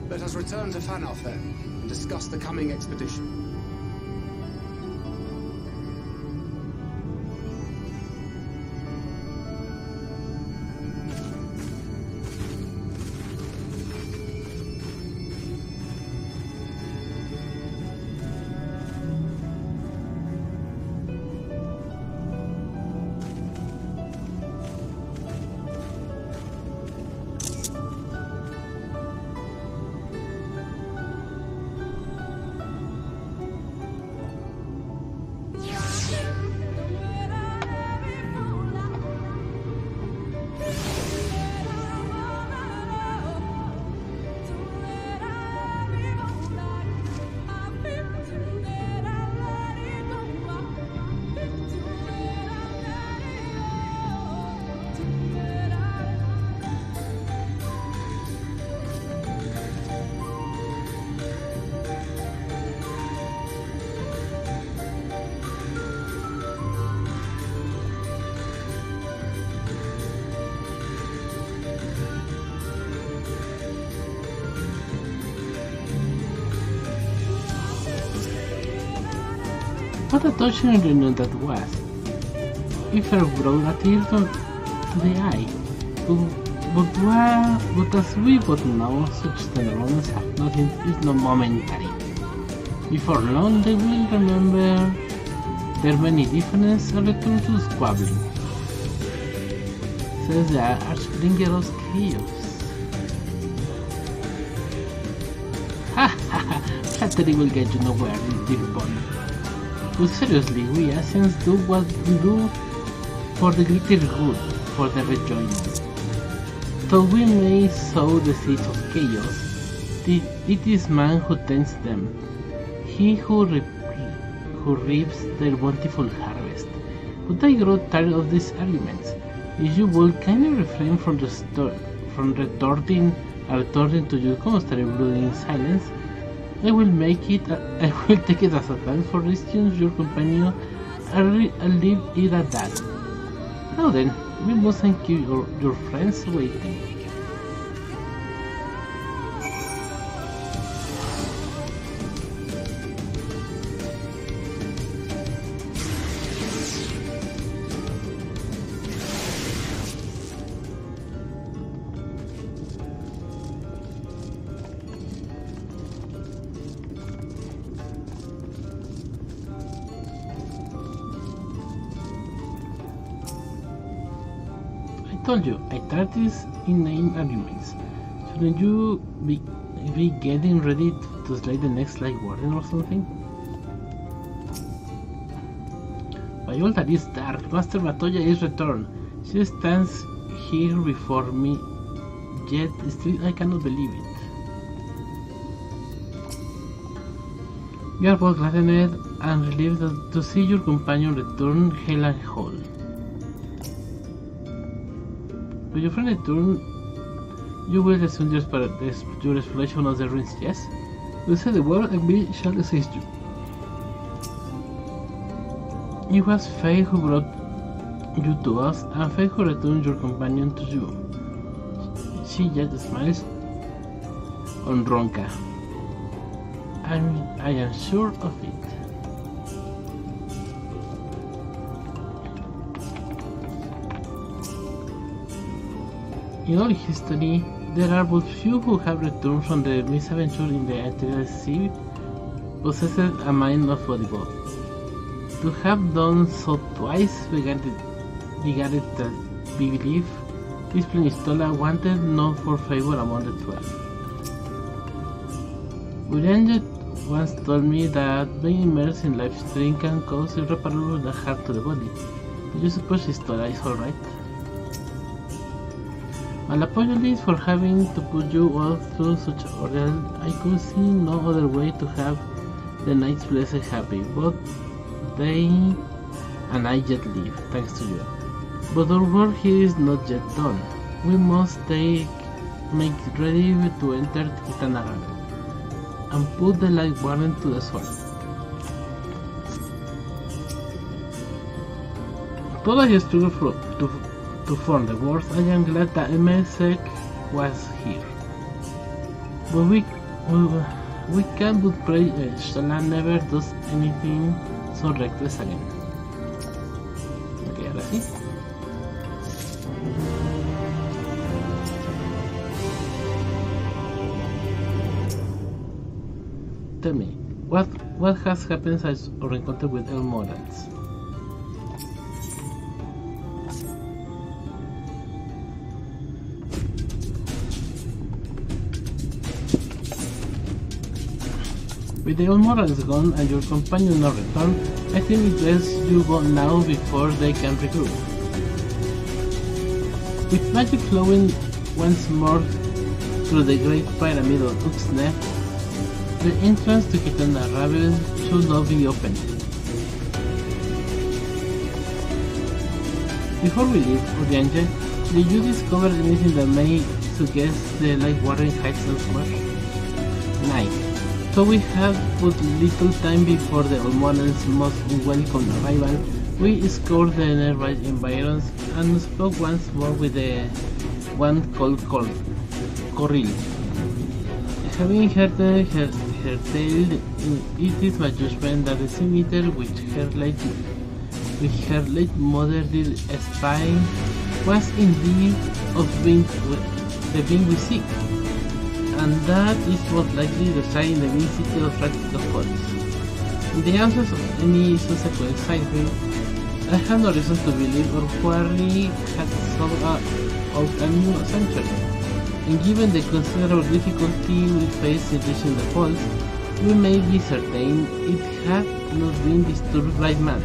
Let us return to Fanoff then, and discuss the coming expedition. What a touching reunion that was. If her brought a tear to the eye. But as we both know, such tender moments have nothing is not momentary. Before long they will remember their many differences and return to squabbling. Says the Archbringer of Chaos. Ha ha ha! Flattery will get you nowhere, dear boy. But seriously, we Asians do what we do for the greater good, for the rejoicing. Though we may sow the seeds of chaos, it is man who tends them, he who reaps their bountiful harvest. But I grow tired of these arguments. If you will kindly refrain from retorting to your constantly brooding silence, I will take it as a thanks for rescuing your companion and leave it at that. Now then, we mustn't keep your friends waiting. I told you, I tried this inane arguments. Shouldn't you be getting ready to slay the next Light Warden or something? By all that is dark, Master Batoya is returned. She stands here before me, yet still I cannot believe it. You are both gladdened and relieved to see your companion return hale and whole. When your friend return, you will resume your exploration of the ruins, yes? You say the word and we shall assist you. It was Faye who brought you to us, and Faye who returned your companion to you. She just smiles on Ronka. I am sure of it. In all history, there are but few who have returned from the misadventure in the Ethereal Sea possessed a mind of body both. To have done so twice began to believe this Planistola wanted not for favor among the 12. Urianjet once told me that being immersed in life stream can cause irreparable harm to the body. Do you suppose Pistola is alright? My apologies for having to put you all through such ordeal. I could see no other way to have the Knights Blessed happy, but they and I yet live, thanks to you. But our work here is not yet done. We must make ready to enter Kitanaga and put the Light Warden to the sword. Though I struggle to form the words, I am glad that MSQ was here. But we can but pray Shala never does anything so reckless again. Ok, ahora sí. Tell me, what has happened since our encounter with El Morans? With the Almorans gone and your companion not returned, I think it's best you go now before they can regroup. With magic flowing once more through the great pyramid of Uxnet, the entrance to Kitana Ravel should not be open. Before we leave, Urianjet, did you discover anything that may suggest the Light Warden hides elsewhere? 9. So we have but little time before the Almonan's most unwelcome arrival. We scoured the nearby environs and spoke once more with the one called Coril. Having heard her tale, It is my judgment that the Sin-Eater which her late mother did spy was indeed of the being we seek, and that is most likely residing in the main city of Practical Falls. In the absence of any subsequent sightseeing, I have no reason to believe or Quarry had sought out a new sanctuary, and given the considerable difficulty we face in reaching the falls, we may be certain it had not been disturbed by man.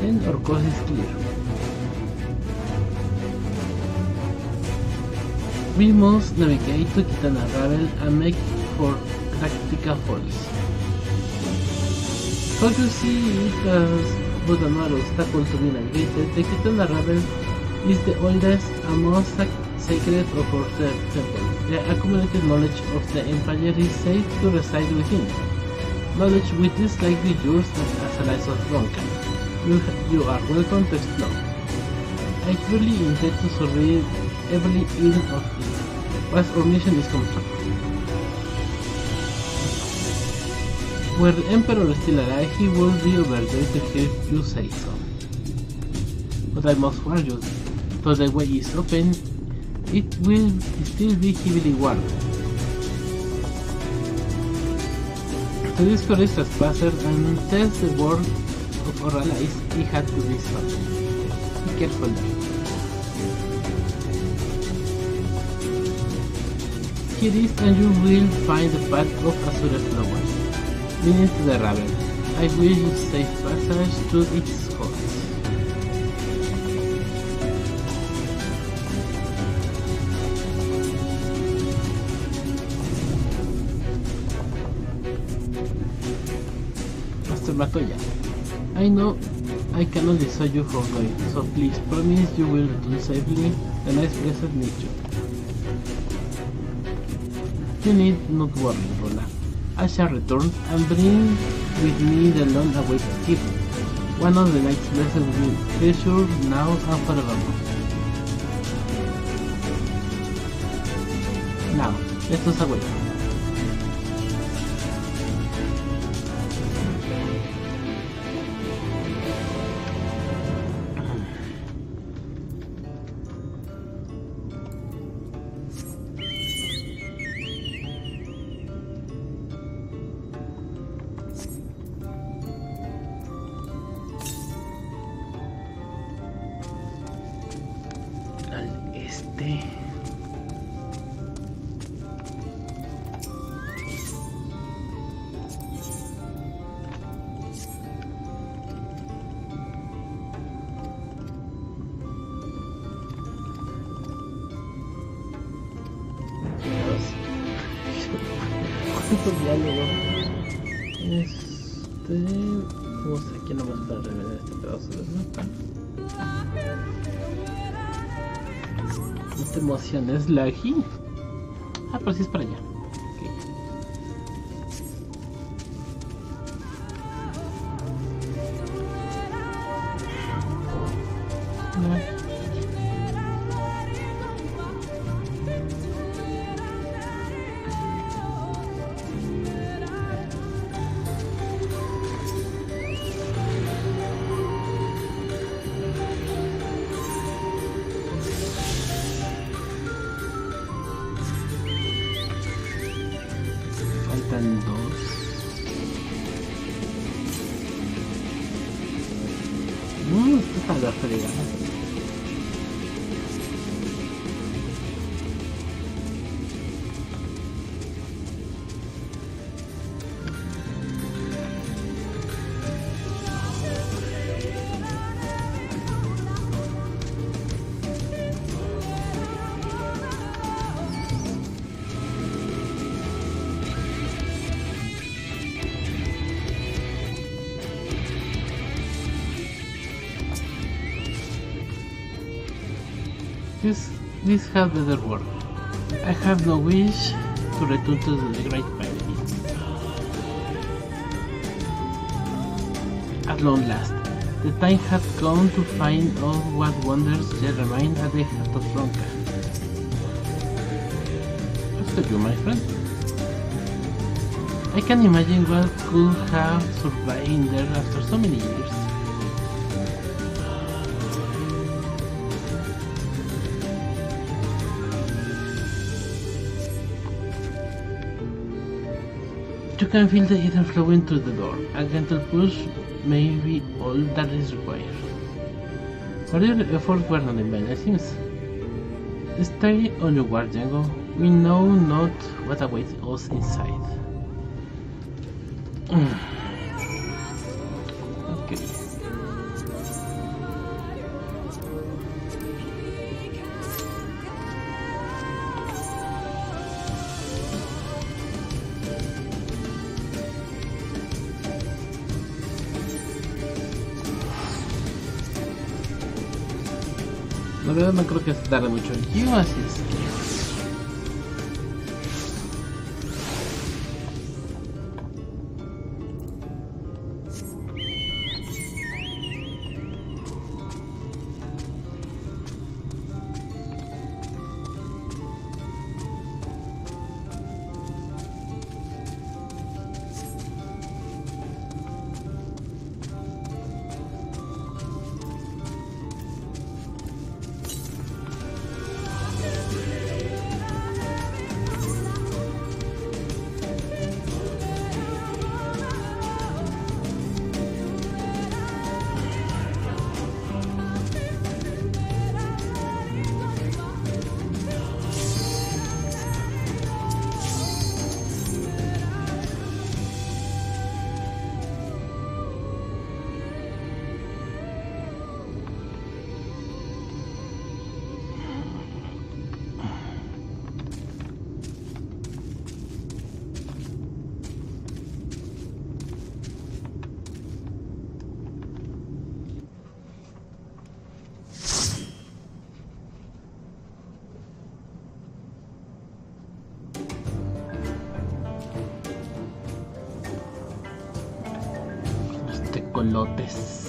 Then our course is clear. We must navigate to Kitana Ravel and make for Practical Falls. So you see it as but another obstacle to be navigated. The Kitana Ravel is the oldest and most sacred of our temple. The accumulated knowledge of the Empire is safe to reside within. Knowledge which is likely yours as allies of Ronkan. You are welcome to explore. I truly intend to survey every inch of it. Once our mission is complete. Were the Emperor still alive, he would be overjoyed to hear you say so. But I must warn you, though the way is open, it will still be heavily guarded. To discourage trespassers and test the word of our allies, he had to be so. Be careful now. Here is, and you will find the path of Azure flowers, leading to the Raven. I wish you safe passage to its course. Master Matoya, I know I cannot dissuade you from going, so please promise you will return safely, and I blessed nature. You need not worry, Rola. I shall return and bring with me the long-awaited gift, one of the night's blessed with treasure now and forevermore. Now, let us away. Vamos aquí nomás para revelar este pedazo del mapa. No te emociones, Laggy. Ah, pero sí es para allá. Okay. No. Esto está la fregada. This has better work. I have no wish to return to the Great Pyramid. At long last, the time had come to find out what wonders there remain at the heart of Ronka. After you, my friend. I can imagine what could have survived in there after so many years. You can feel the ether flowing through the door. A gentle push may be all that is required. But your efforts were not in vain, it seems. Stay on your guard, Django. We know not what awaits us inside. Okay. La verdad no creo que tarde mucho en Q, así es que... Tecolotes.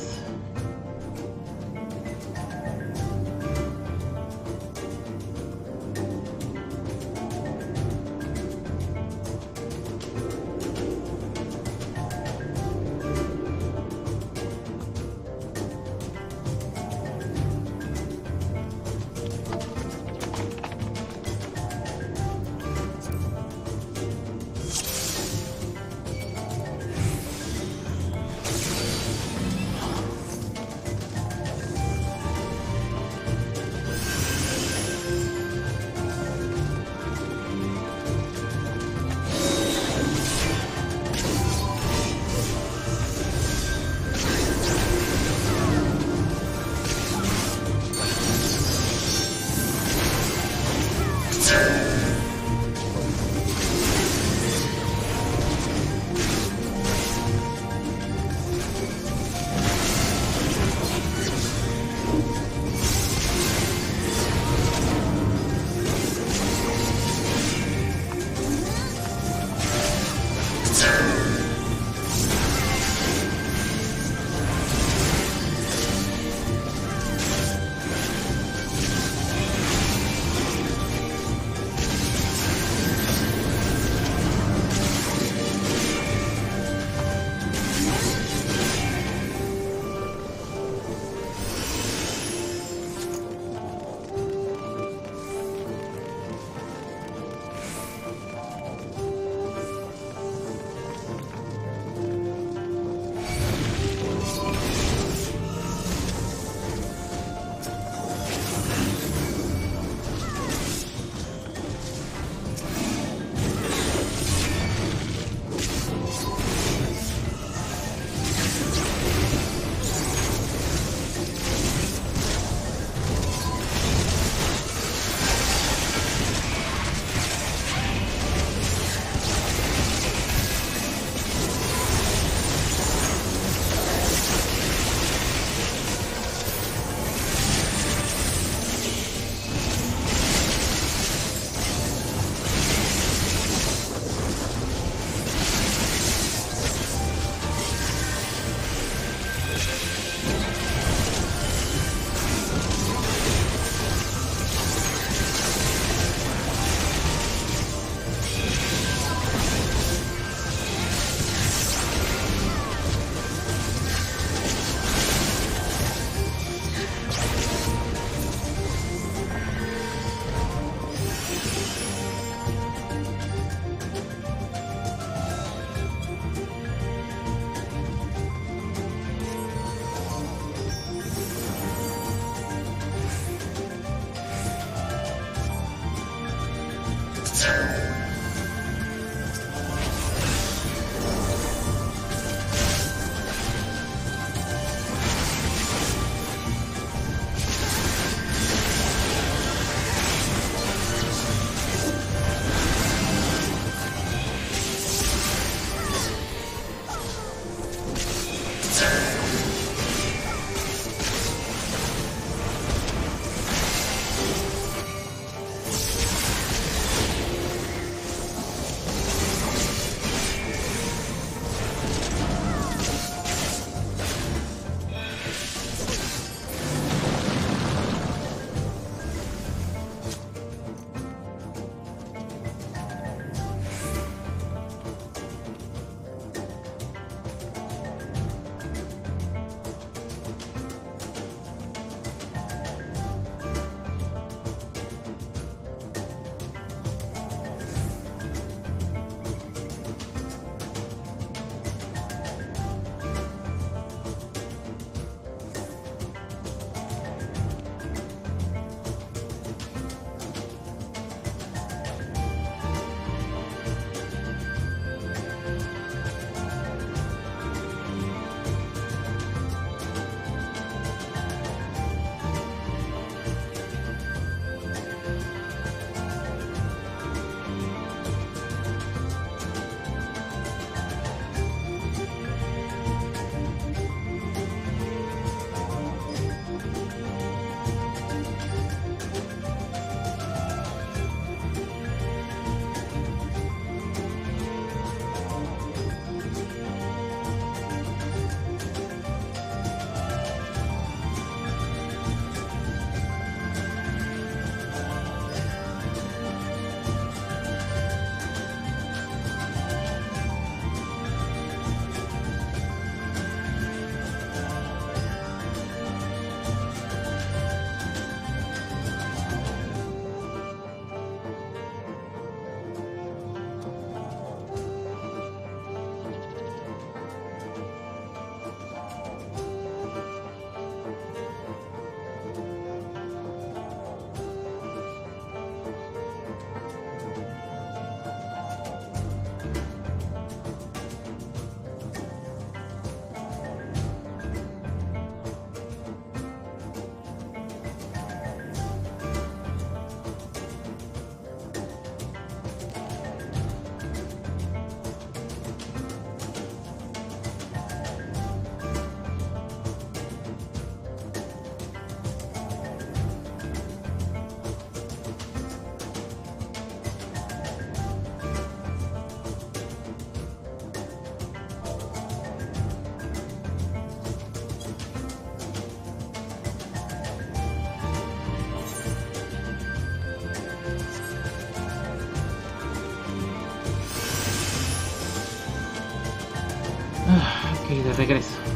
Ok, de regreso.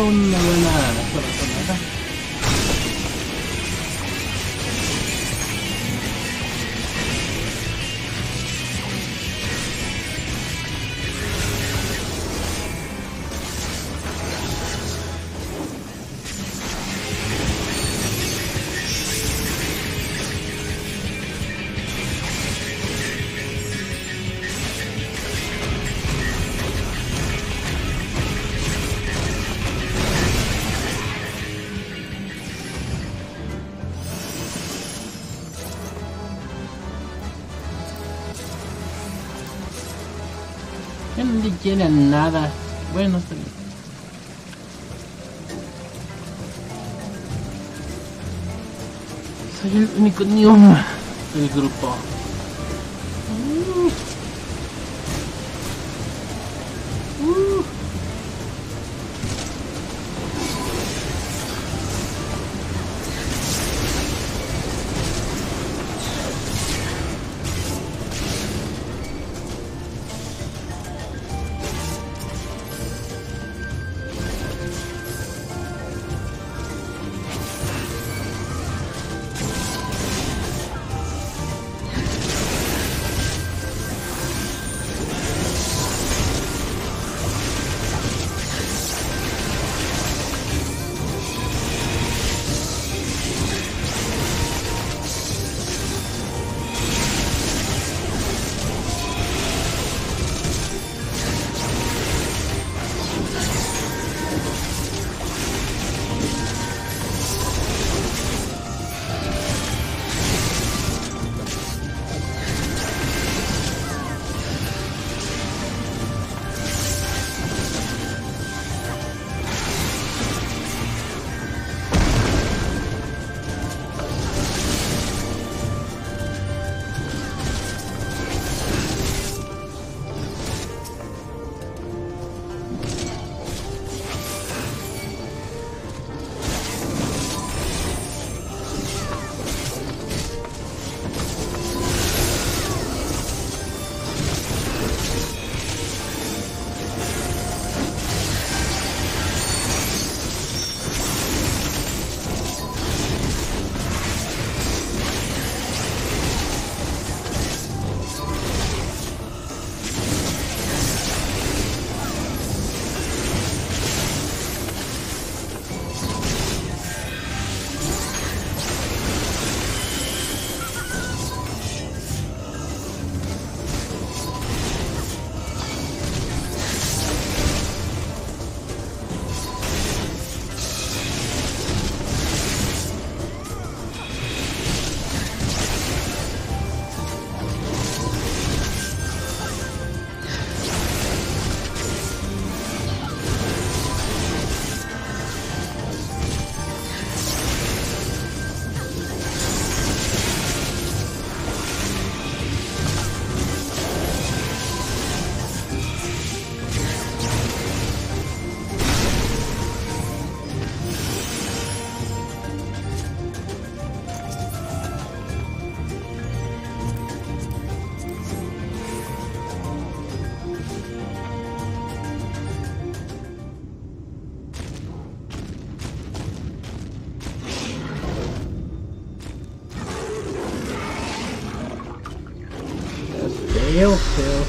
una buena corazonada. Ya no le quieren nada. Bueno, está bien. Soy el único nium del grupo. Feo.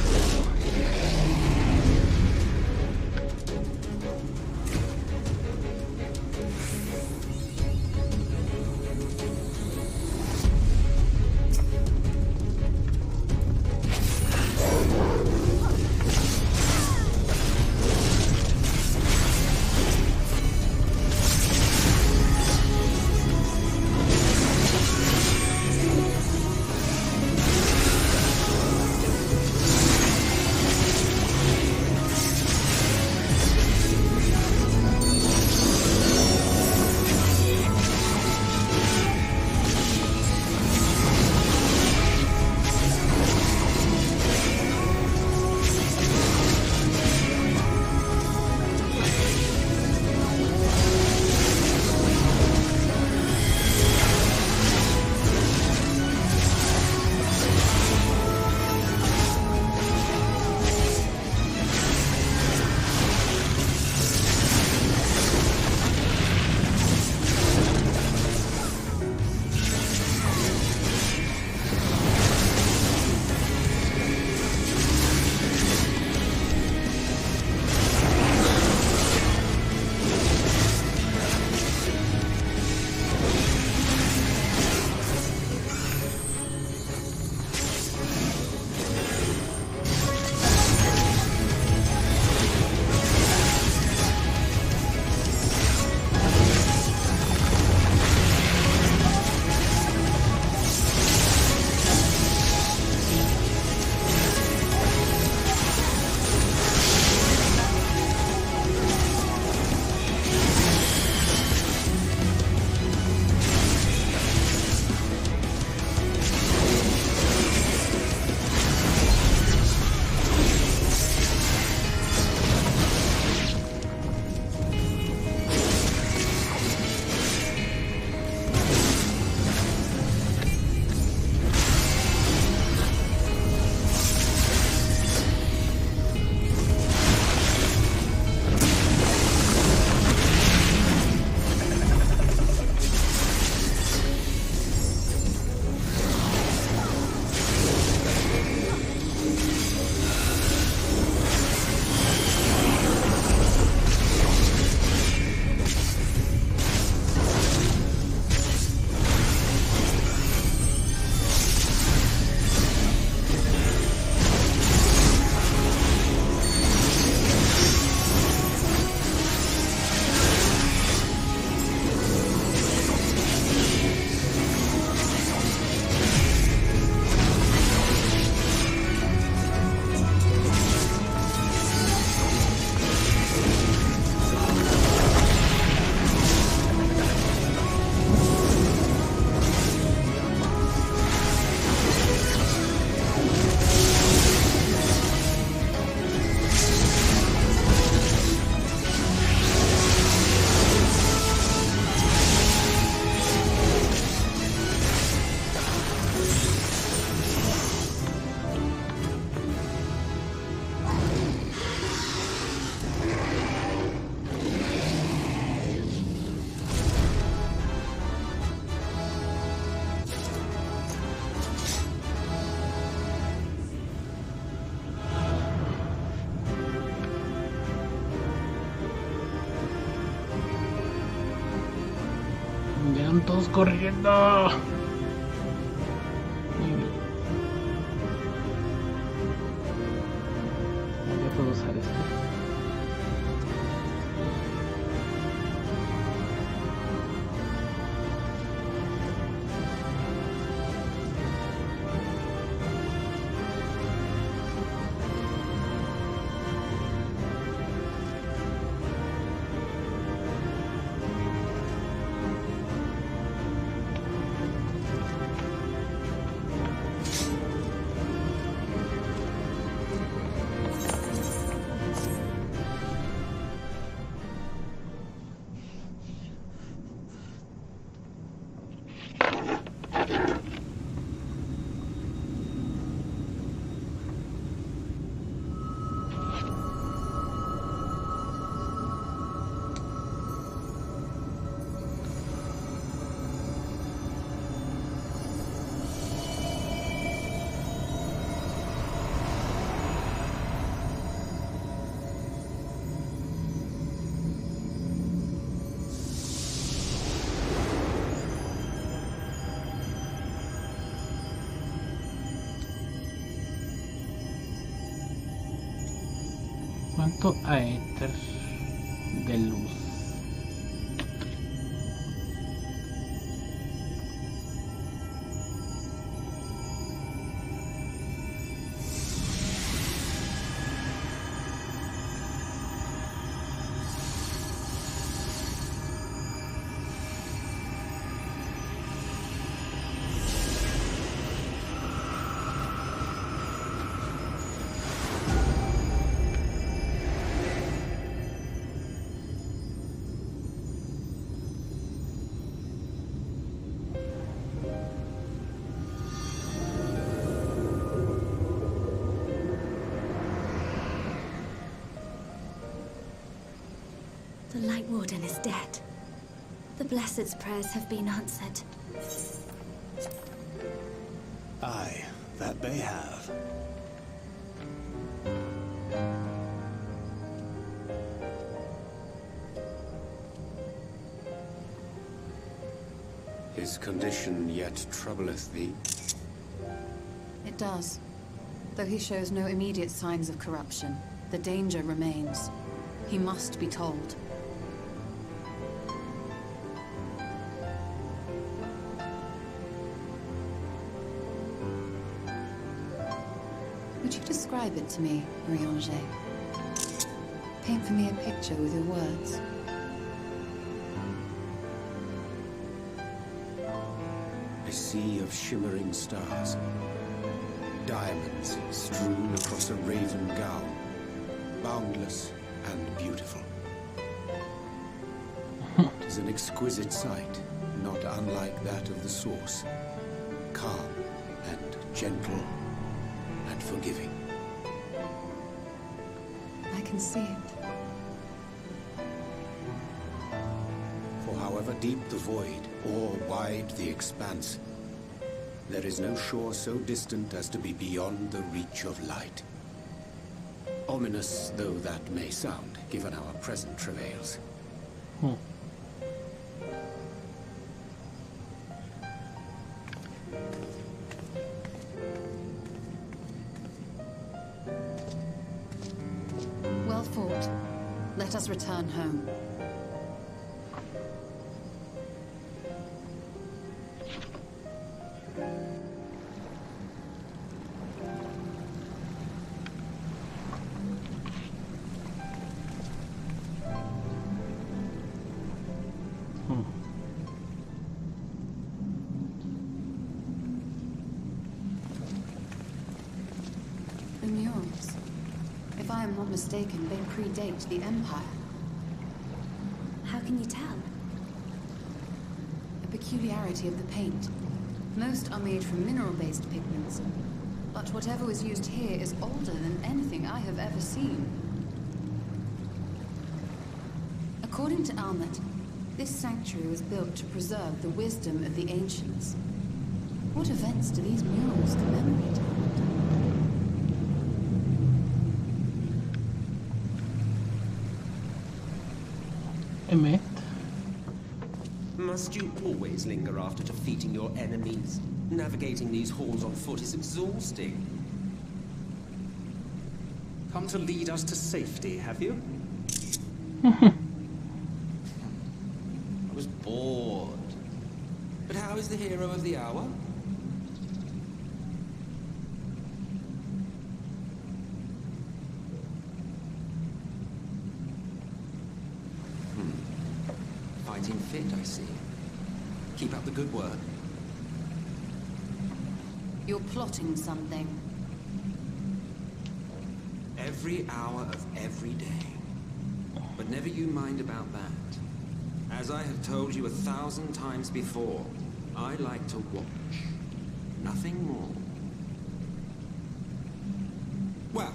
Llegan todos corriendo. Muy bien. Ya puedo usar esto. ¿Cuánto aéter de luz? The Light Warden is dead. The Blessed's prayers have been answered. Aye, that they have. His condition yet troubleth thee? It does. Though he shows no immediate signs of corruption, the danger remains. He must be told. Would you describe it to me, Marie-Ange? Paint for me a picture with your words. A sea of shimmering stars. Diamonds strewn across a raven gown. Boundless and beautiful. It is an exquisite sight, not unlike that of the source. Calm and gentle and forgiving. I can see it. For however deep the void, or wide the expanse, there is no shore so distant as to be beyond the reach of light. Ominous though that may sound, given our present travails. Well fought. Let us return home. The murals. If I am not mistaken, they predate the Empire. How can you tell? A peculiarity of the paint. Most are made from mineral-based pigments, but whatever was used here is older than anything I have ever seen. According to Almet, this sanctuary was built to preserve the wisdom of the ancients. What events do these murals commemorate? Emmet. Must you always linger after defeating your enemies? Navigating these halls on foot is exhausting. Come to lead us to safety, have you? I was bored. But how is the hero of the hour? Fighting fit, I see. Keep up the good work. You're plotting something. Every hour of every day. But never you mind about that. As I have told you 1,000 times before, I like to watch. Nothing more. Well,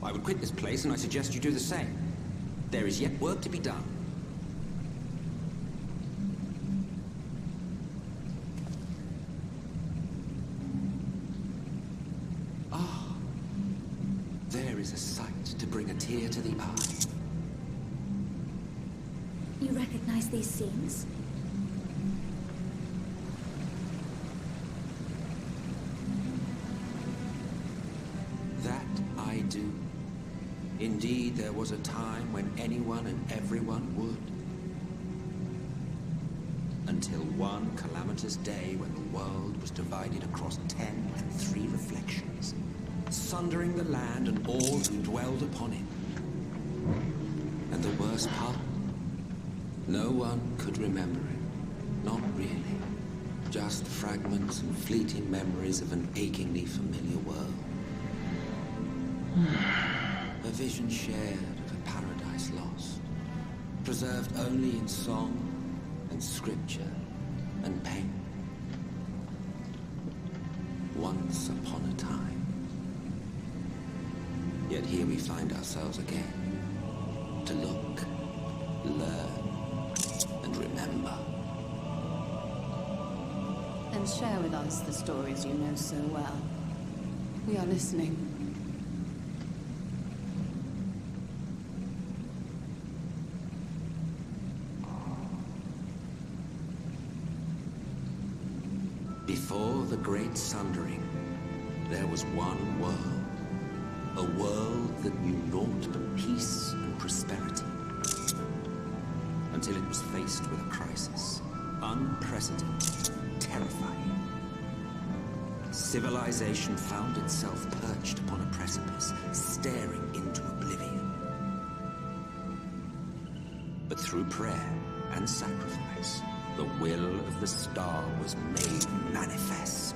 I would quit this place and I suggest you do the same. There is yet work to be done. There is a sight to bring a tear to the eye. You recognize these scenes? That I do. Indeed, there was a time when anyone and everyone would. Until one calamitous day when the world was divided across 10 and 3 reflections, sundering the land and all who dwelled upon it. And the worst part? No one could remember it. Not really. Just fragments and fleeting memories of an achingly familiar world. A vision shared of a paradise lost, preserved only in song and scripture and pain. Once upon a time. Yet here we find ourselves again, to look, learn, and remember. Then share with us the stories you know so well. We are listening. Before the Great Sundering, there was one world. A world that knew naught but peace and prosperity. Until it was faced with a crisis. Unprecedented, terrifying. Civilization found itself perched upon a precipice, staring into oblivion. But through prayer and sacrifice, the will of the star was made manifest.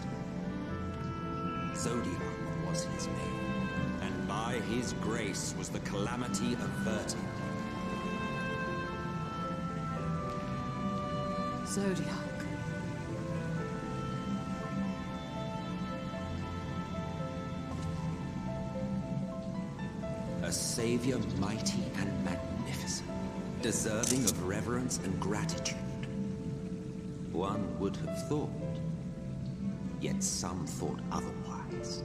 Zodiac was his name. And by his grace was the calamity averted. Zodiac. A savior mighty and magnificent, deserving of reverence and gratitude. One would have thought, yet some thought otherwise.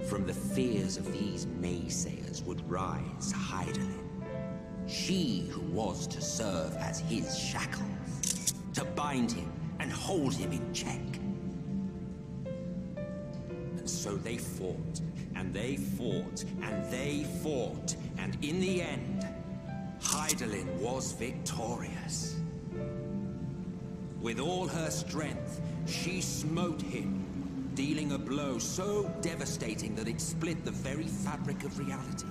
From the fears of these naysayers would rise Hydaelyn. She who was to serve as his shackles, to bind him and hold him in check. And so they fought, and they fought, and they fought, and in the end, Hydaelyn was victorious. With all her strength, she smote him, dealing a blow so devastating that it split the very fabric of reality.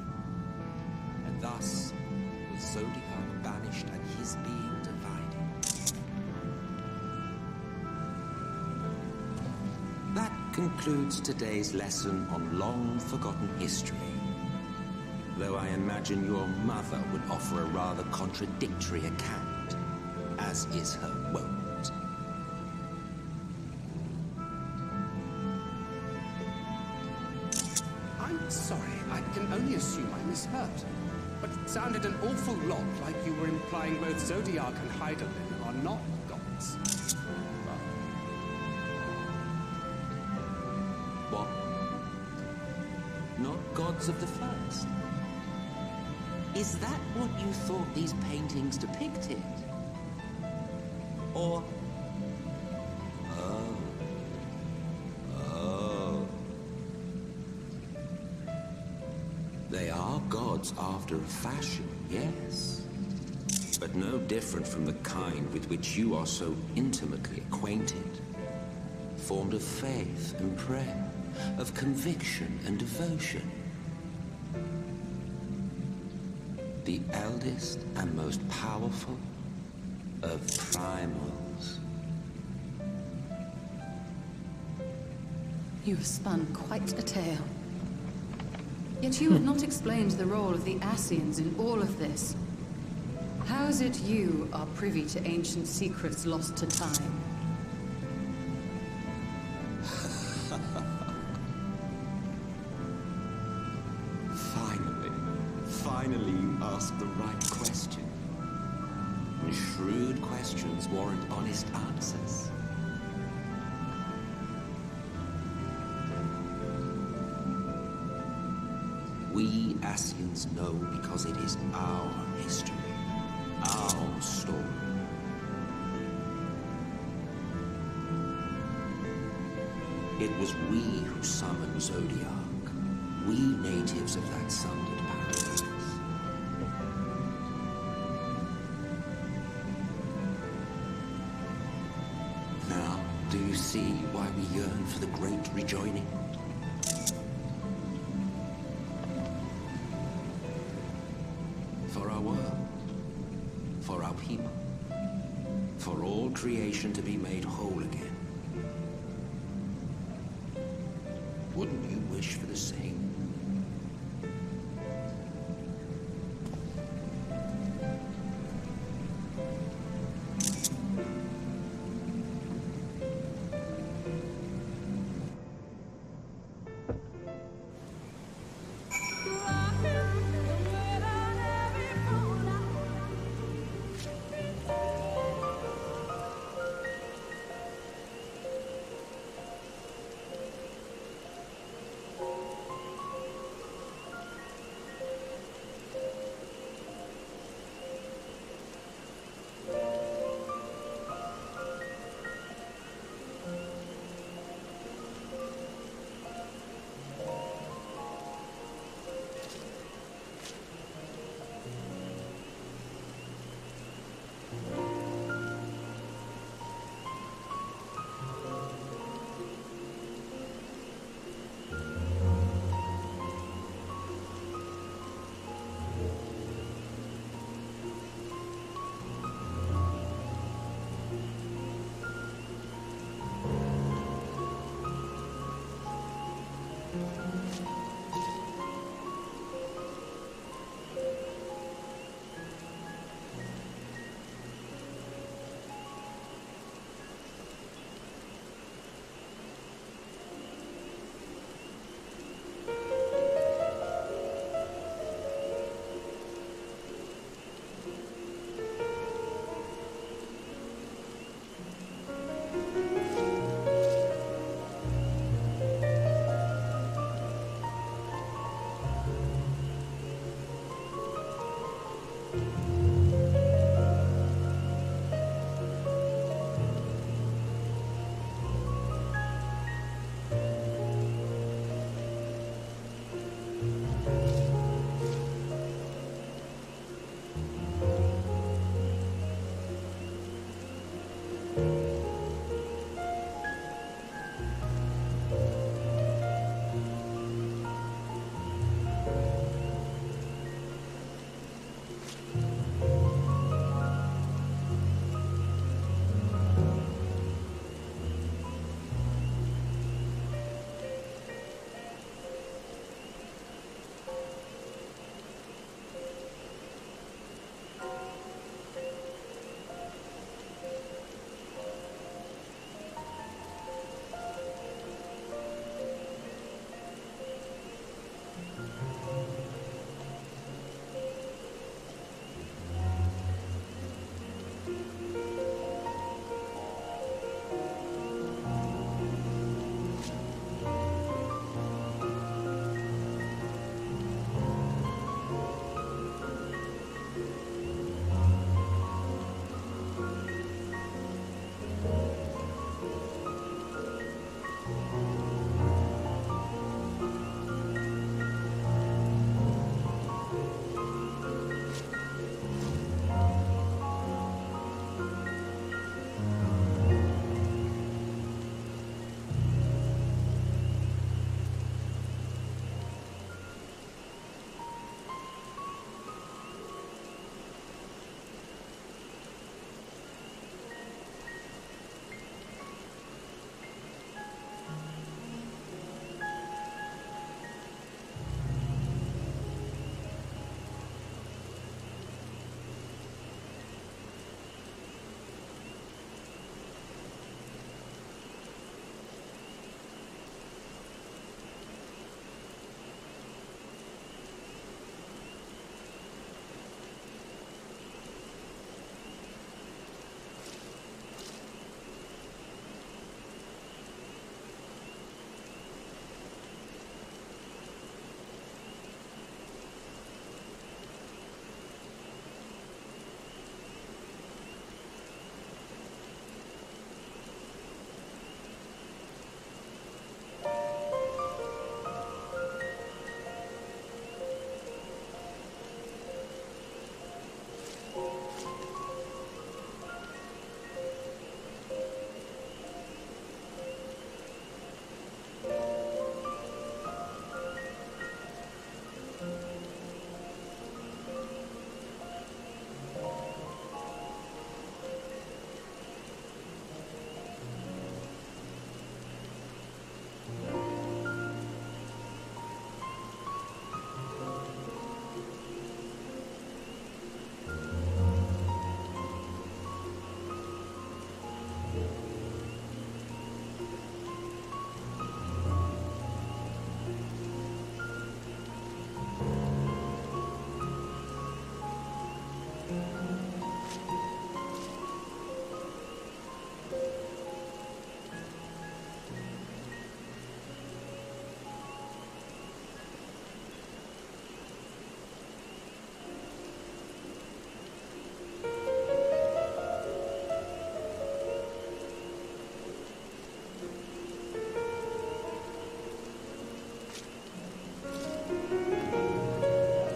And thus, was Zodiac banished and his being divided. That concludes today's lesson on long-forgotten history. Though I imagine your mother would offer a rather contradictory account, as is her wont. Sorry, I can only assume I misheard. But it sounded an awful lot like you were implying both Zodiac and Hydaelyn are not gods. What? Not gods of the first? Is that what you thought these paintings depicted? Or... Oh. Oh. They are gods after a fashion, yes. But no different from the kind with which you are so intimately acquainted. Formed of faith and prayer, of conviction and devotion. The eldest and most powerful of primals. You have spun quite a tale. Yet you have not explained the role of the Ascians in all of this. How is it you are privy to ancient secrets lost to time? Finally you ask the right question. And shrewd questions warrant honest answers. We Ascians know because it is our history, our story. It was we who summoned Zodiac, we natives of that sundered paradise. Now, do you see why we yearn for the great rejoining? For our world, for our people, for all creation to be made whole again. Wouldn't you wish for the same?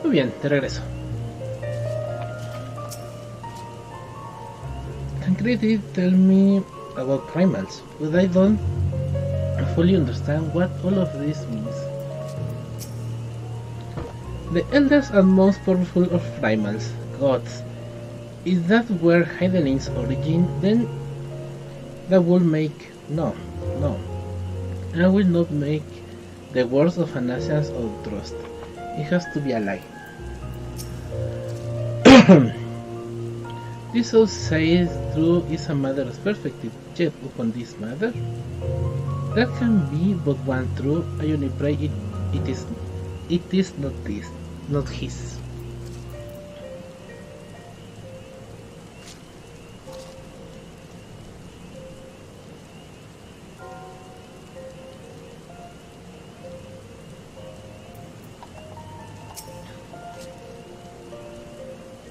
Muy bien, de regreso. Tancredi tell me about primals, but I don't fully understand what all of this means. The eldest and most powerful of primals, gods. Is that where Hydaelyn's origin? Then that will make... No. I will not make the words of an Asians of trust. It has to be a lie. This all says true is a matter of perspective, yet upon this matter, that can be but one true. I only pray it is not this, not his.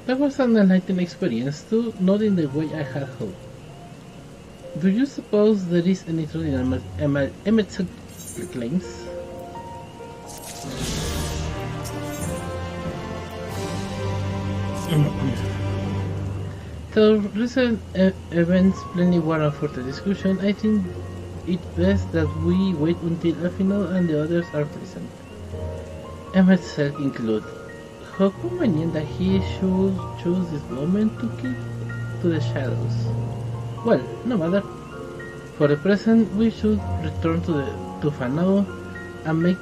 That was an enlightening experience too, not in the way I had hoped. Do you suppose there is any truth in Emmet's claims? Though recent events plainly warrant further discussion, I think it best that we wait until Afinal and the others are present. Emmet self included. How convenient that he should choose this moment to keep to the shadows. Well, no matter. For the present, we should return to Fanao and make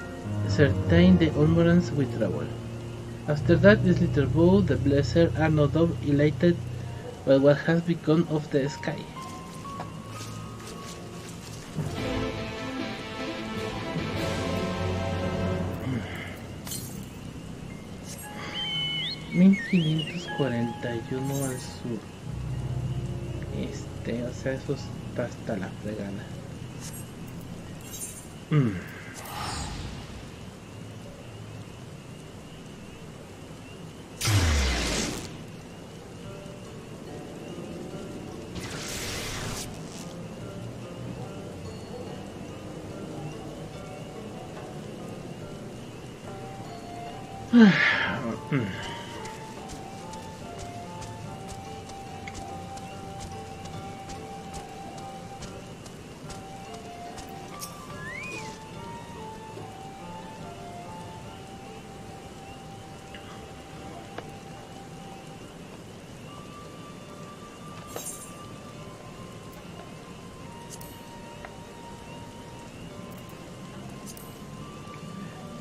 certain the Almorans withdrawal. After that, this little bow, the Blessed, are no doubt elated by what has become of the sky. $1541 al sur. O sea, eso está hasta la fregada.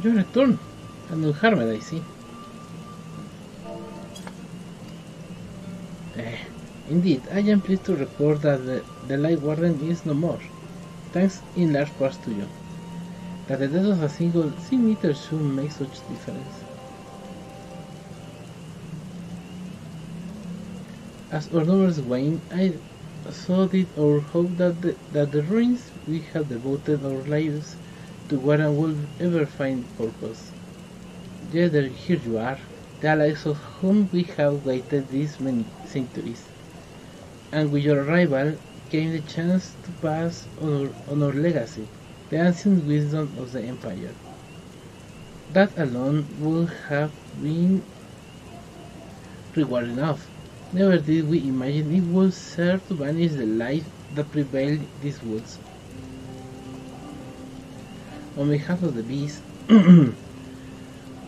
Your return, a new hermit, I see. Indeed, I am pleased to report that the Light Warden is no more, thanks in large part to you. That the death of a single sea-meter should make such difference. As our numbers wane, so did our hope that the ruins we have devoted our lives to Warren will ever find purpose. Yet here you are, the allies of whom we have waited these many centuries. And with your arrival came the chance to pass on our legacy, the ancient wisdom of the Empire. That alone would have been reward enough. Never did we imagine it would serve to banish the light that prevailed in these woods. On behalf of the beast,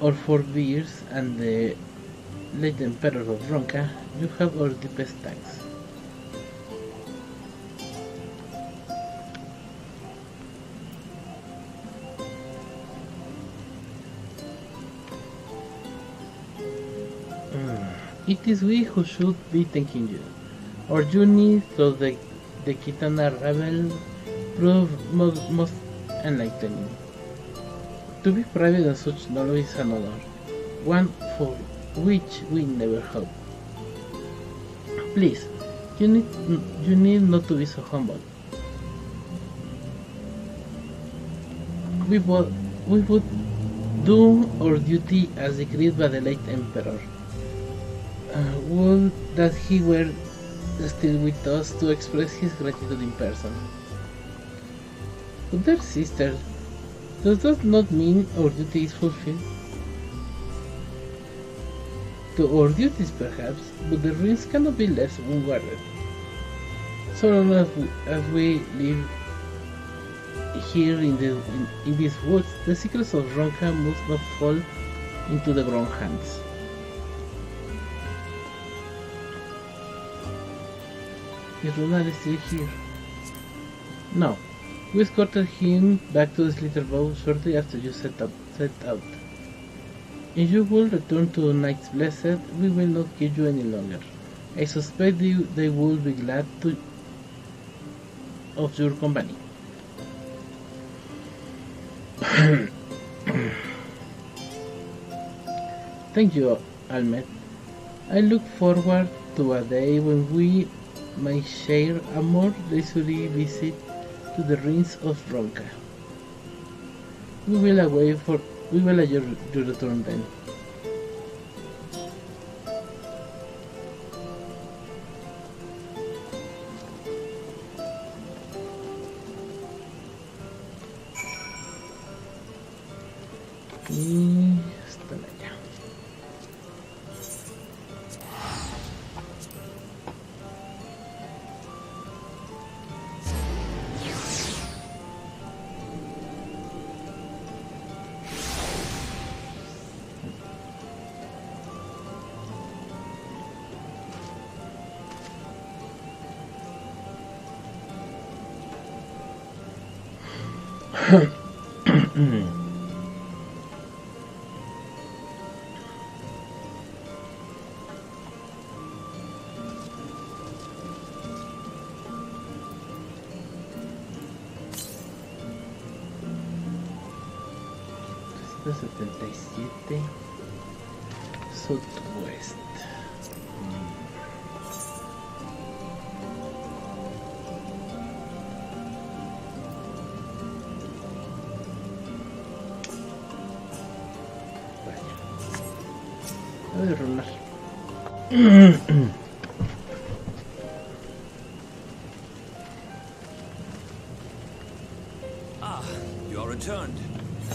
our forebears, and the late Emperor of Ronca, you have our deepest thanks. It is we who should be thanking you. Our journey through the Kitana rebel proved most enlightening. To be private on such knowledge is an honor, one for which we never hoped. Please, you need not to be so humble. We would do our duty as decreed by the late Emperor. Would that he were still with us to express his gratitude in person. But dear sister, does that not mean our duty is fulfilled? to our duties perhaps, but the ruins cannot be left unguarded. So long as we live here in these woods, the secrets of Ronka must not fall into the wrong hands. Is Runar still here? No. We escorted him back to the Slither Bow shortly after you set out. If you will return to Knights Blessed, we will not keep you any longer. I suspect they will be glad of your company. Thank you, Almed. I look forward to a day when we may share a more leisurely visit to the ruins of Ronka. We will await your return then. Y hasta allá. Southwest. Vaya. Voy a rolar. Ah, you are returned.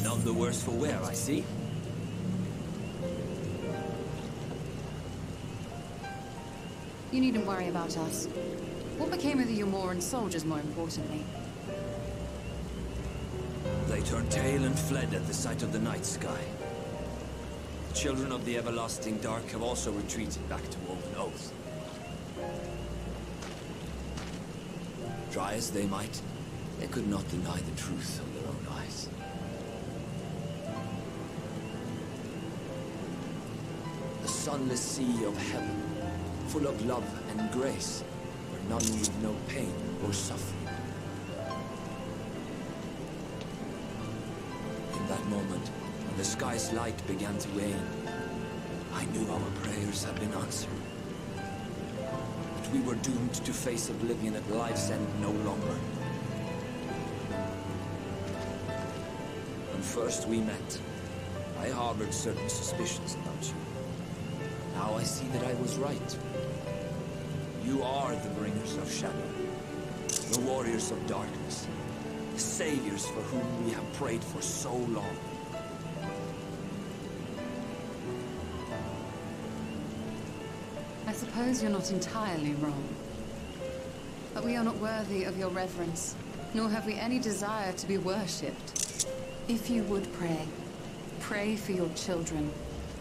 None the worse for wear, I see. You needn't worry about us. What became of the Umoran soldiers, more importantly? They turned tail and fled at the sight of the night sky. The children of the everlasting dark have also retreated back to Woven Oath. Try as they might, they could not deny the truth of their own eyes. The sunless sea of heaven, full of love and grace, where none need know pain or suffering. In that moment, when the sky's light began to wane, I knew our prayers had been answered. That we were doomed to face oblivion at life's end no longer. When first we met, I harbored certain suspicions about you. Now I see that I was right. You are the Bringers of Shadow, the warriors of darkness, the saviors for whom we have prayed for so long. I suppose you're not entirely wrong. But we are not worthy of your reverence, nor have we any desire to be worshipped. If you would pray for your children,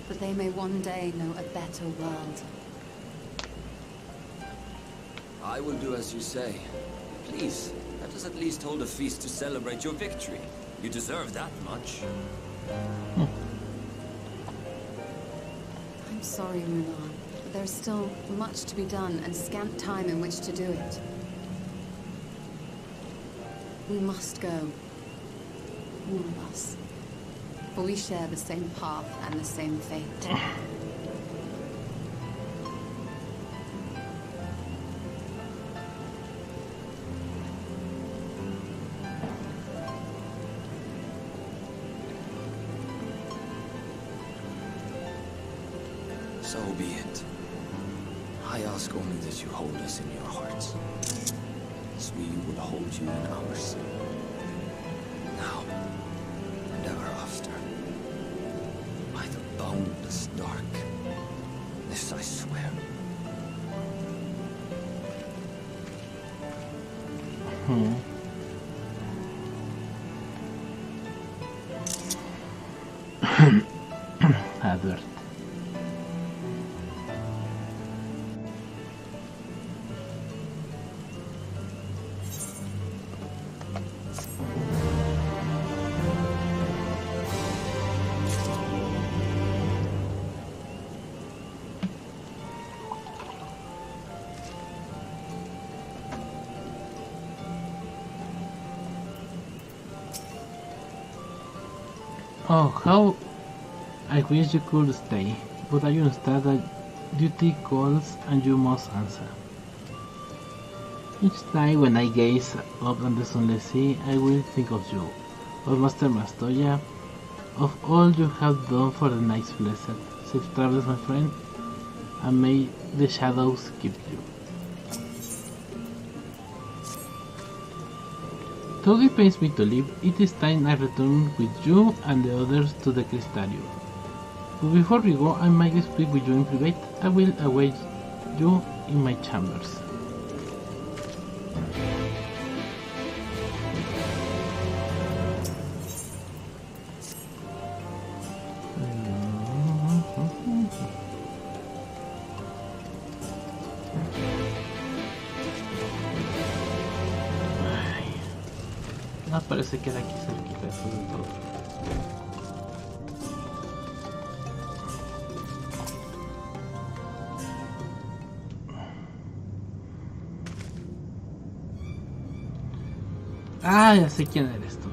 that they may one day know a better world. I will do as you say. Please, let us at least hold a feast to celebrate your victory. You deserve that much. I'm sorry, Mulan, but there's still much to be done and scant time in which to do it. We must go. All of us. For we share the same path and the same fate. So be it. I ask only that you hold us in your hearts, as we will hold you in ours. Now and ever after, by the boundless dark, Advert. Oh, how I wish you could stay, but I understand that duty calls and you must answer. Each night when I gaze up on the sunless sea, I will think of you, of Master Mastoya, of all you have done for the night's blessed. Safe travels, my friend, and may the shadows keep you. Though it pains me to leave, it is time I return with you and the others to the Crystarium. But before we go, I might speak with you in private. I will await you in my chambers. No, parece que era aquí cerquita después de todo. Ah, ya sé quién eres tú.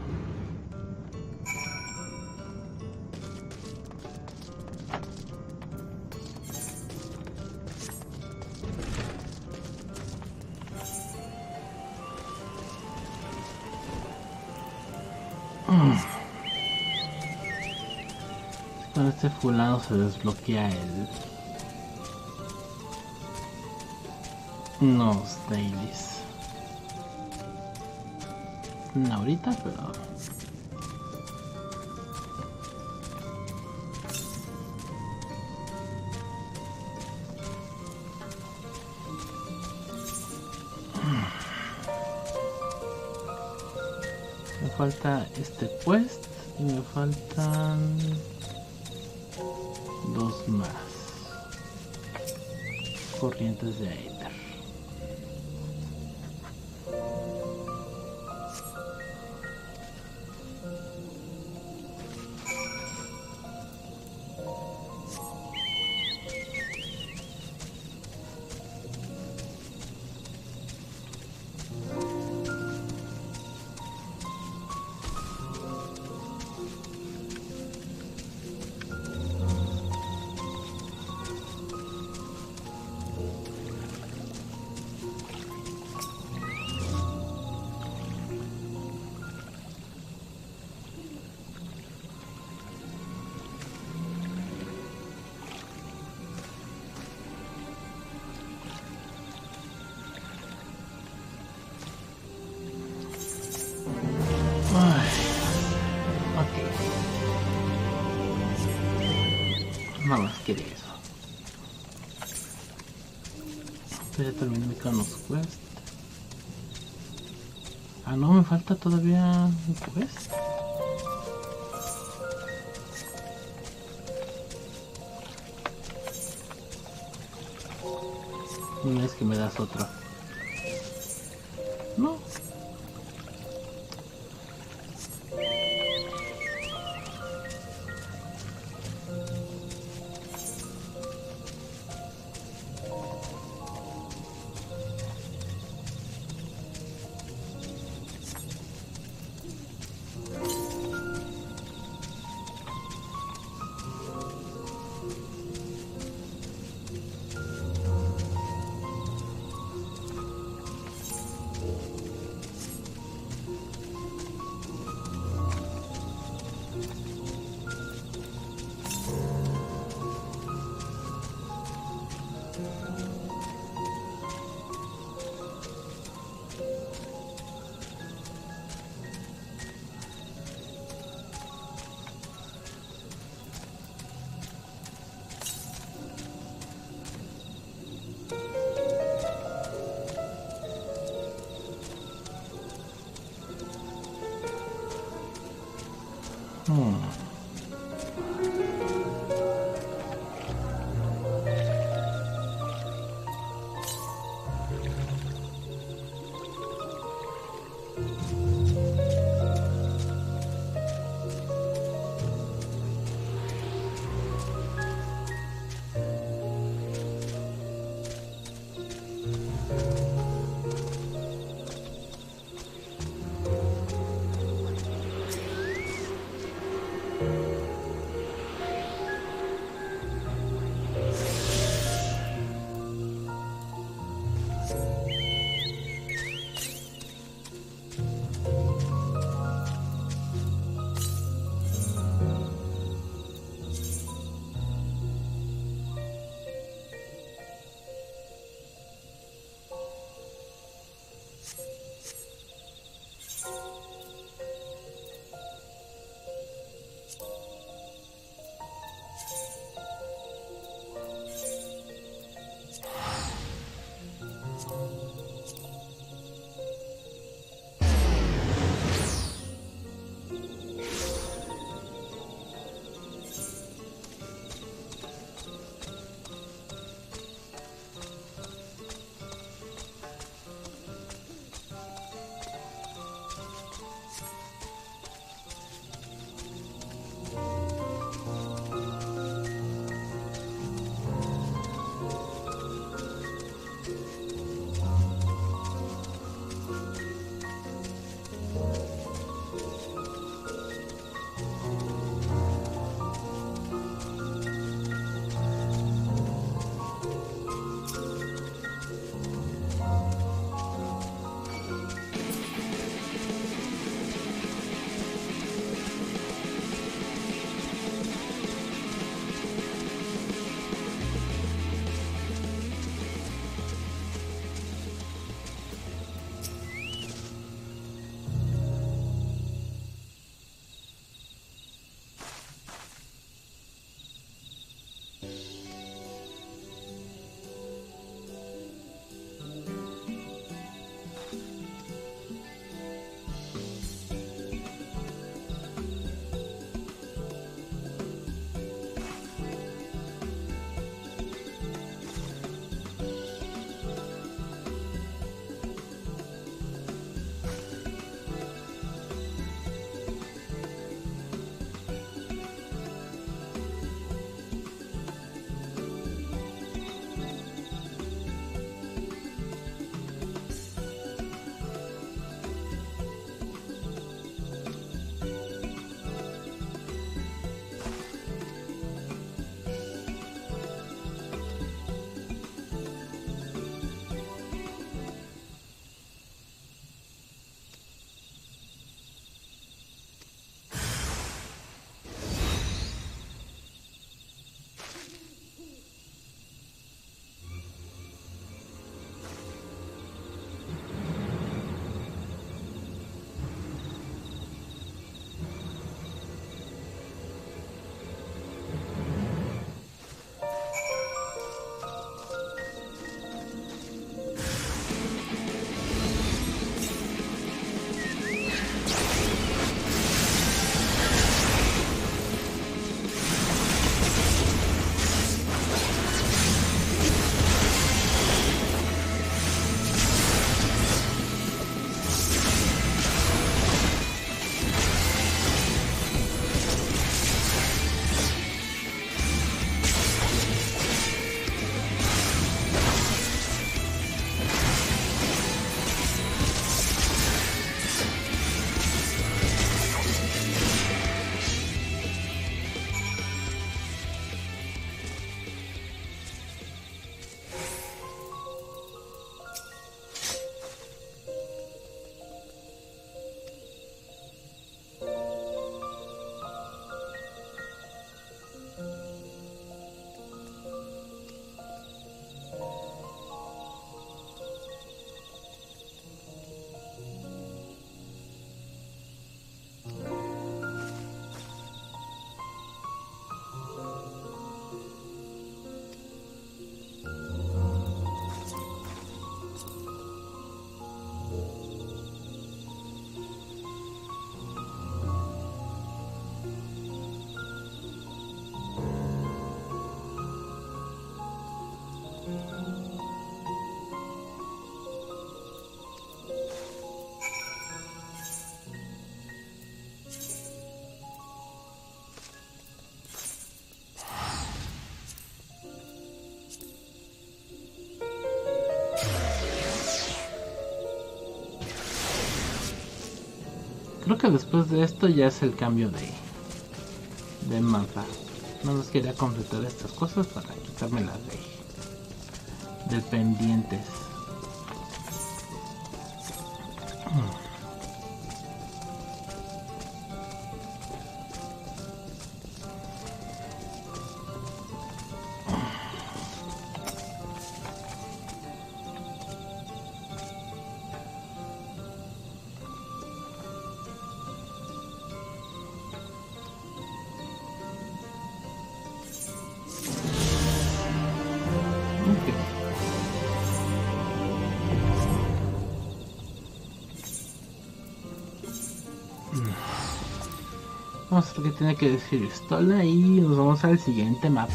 Con este fulano se desbloquea unos dailies. No ahorita, pero me falta este quest y me faltan dos más corrientes de aire. Nada más quería eso. Ya terminé mi Cronos Quest. Ah, no, me falta todavía un quest. No es que me das otro. No. Creo que después de esto ya es el cambio de mapa. No nos quería completar estas cosas para quitarme las del pendientes. Vamos a ver qué tiene que decir Stola y nos vamos al siguiente mapa.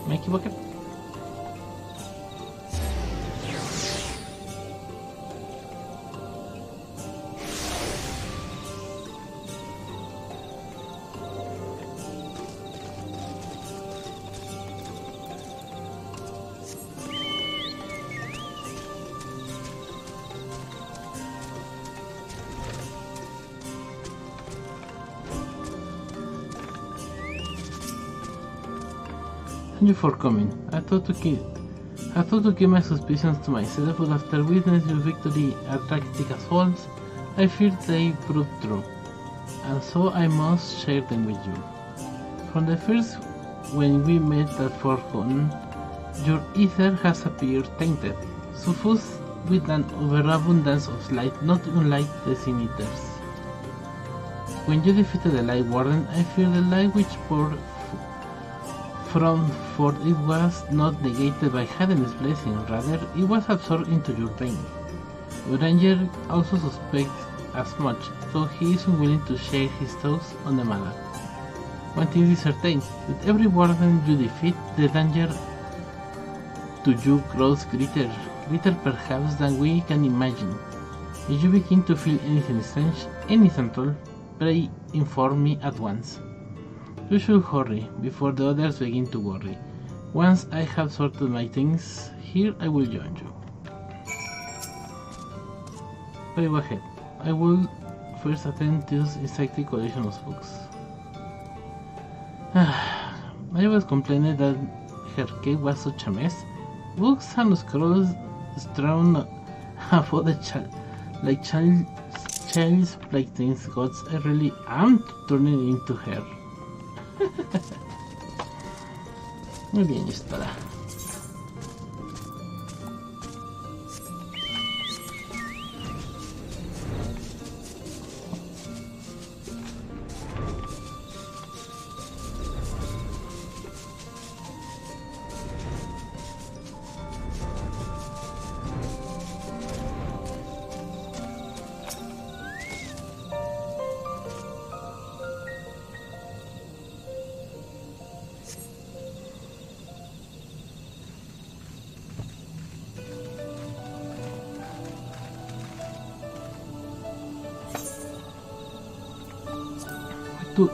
Me equivoqué. Thank you for coming. I thought to keep my suspicions to myself, but after witnessing your victory at Raktica's Falls, I feared they proved true, and so I must share them with you. From the first when we met at Fort Hoon, your ether has appeared tainted, suffused with an overabundance of light not unlike the Sin Eaters. When you defeated the Light Warden, I feared the light which poured from forth it was not negated by Haden's blessing, rather it was absorbed into your vein. Ranger also suspects as much, though he is unwilling to share his thoughts on the matter. One thing is certain, with every warden you defeat, the danger to you grows greater perhaps than we can imagine. If you begin to feel anything strange, anything at all, pray inform me at once. You should hurry, before the others begin to worry. Once I have sorted my things here, I will join you. Very go ahead. I will first attend to this insectic collection of books. I was complaining that her cave was such a mess. Books and scrolls strewn about the like child's playthings. Gods, I really am turning into her. Muy bien, Stola.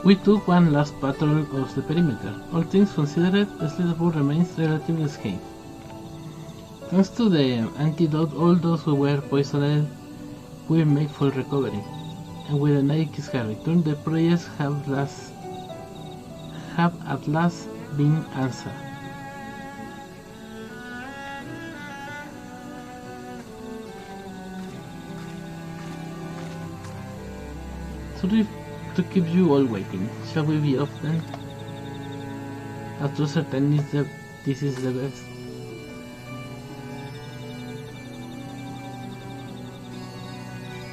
We took one last patrol of the perimeter. All things considered, the Slitherwood remains relatively safe. Thanks to the antidote, all those who were poisoned will make full recovery. And with the Nike's return, the prayers have at last been answered. Sorry to keep you all waiting. Shall we be off then? After certain this is the best.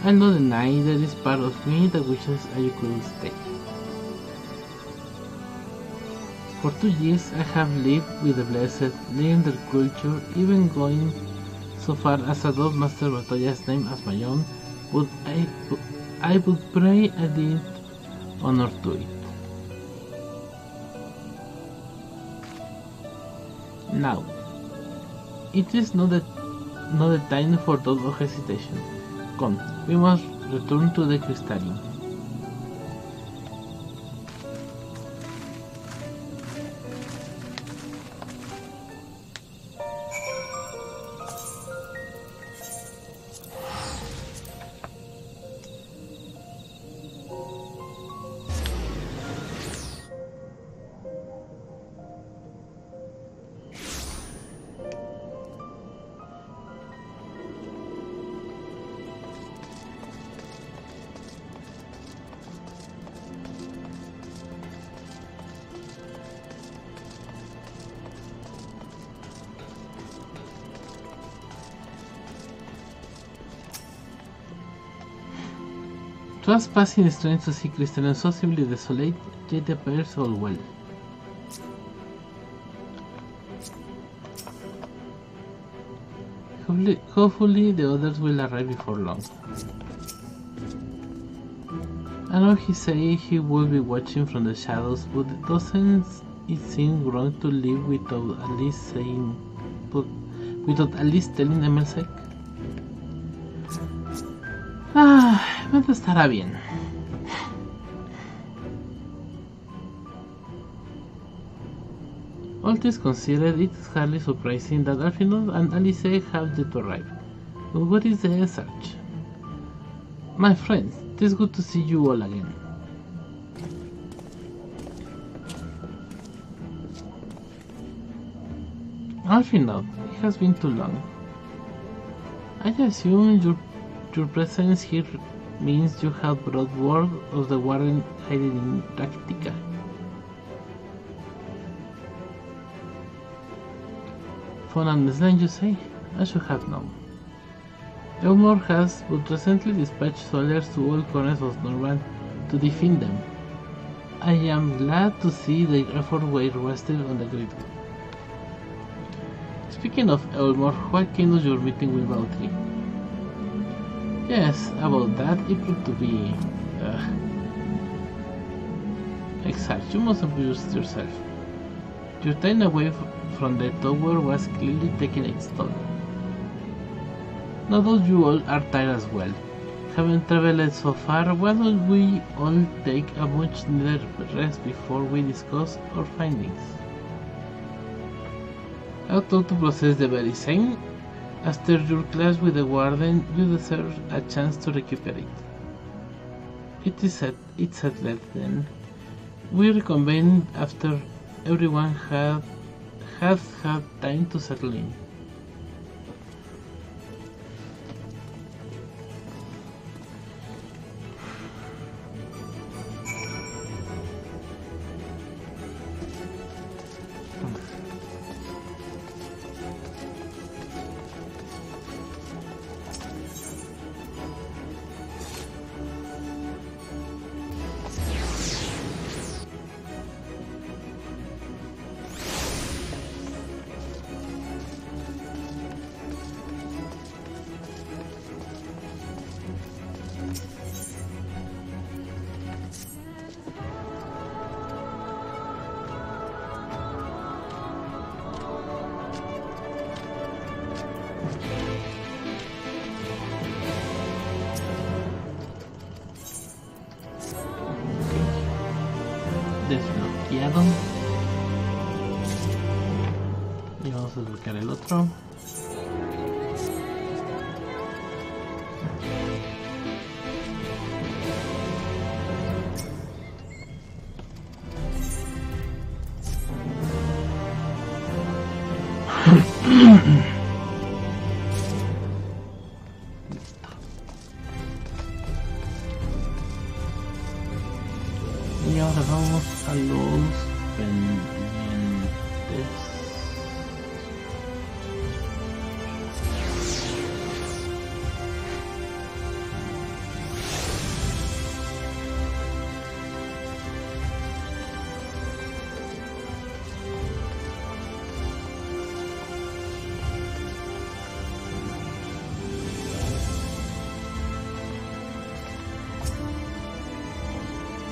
I'll not deny there is part of me that wishes I could stay. For 2 years I have lived with the Blessed, learned their culture, even going so far as to adopt Master Batoya's name as my own, but I would pray I did honor to it. Now, it is not the time for doubt or hesitation. Come, we must return to the Crystalline. 'Twas passing strange to see Crystalline so simply desolate, yet appears all well. Hopefully the others will arrive before long. I know he say he will be watching from the shadows, but doesn't it seem wrong to leave without at least telling MSQ? Pronto estará bien. All this considered, it is hardly surprising that Alphinaud and Alice have yet to arrive. But what is the search? My friends, it is good to see you all again. Alphinaud, it has been too long. I assume your presence here means you have brought word of the warden hiding in Raktika. For an Island, you say? I should have known. Elmore has but recently dispatched soldiers to all corners of Norman to defend them. I am glad to see the effort well rested on the Great Wall. Speaking of Elmore, what came of your meeting with Valtteri? Yes, about that, it proved to be... Exact, you must abuse yourself. Your time away from the tower was clearly taking its toll. Now that you all are tired as well, having traveled so far, why don't we all take a much needed rest before we discuss our findings? I thought to process the very same. After your clash with the warden, you deserve a chance to recuperate. It's settled then. We reconvene after everyone has had time to settle in. Desbloqueado. Y vamos a desbloquear el otro. Y ahora vamos a los pendientes.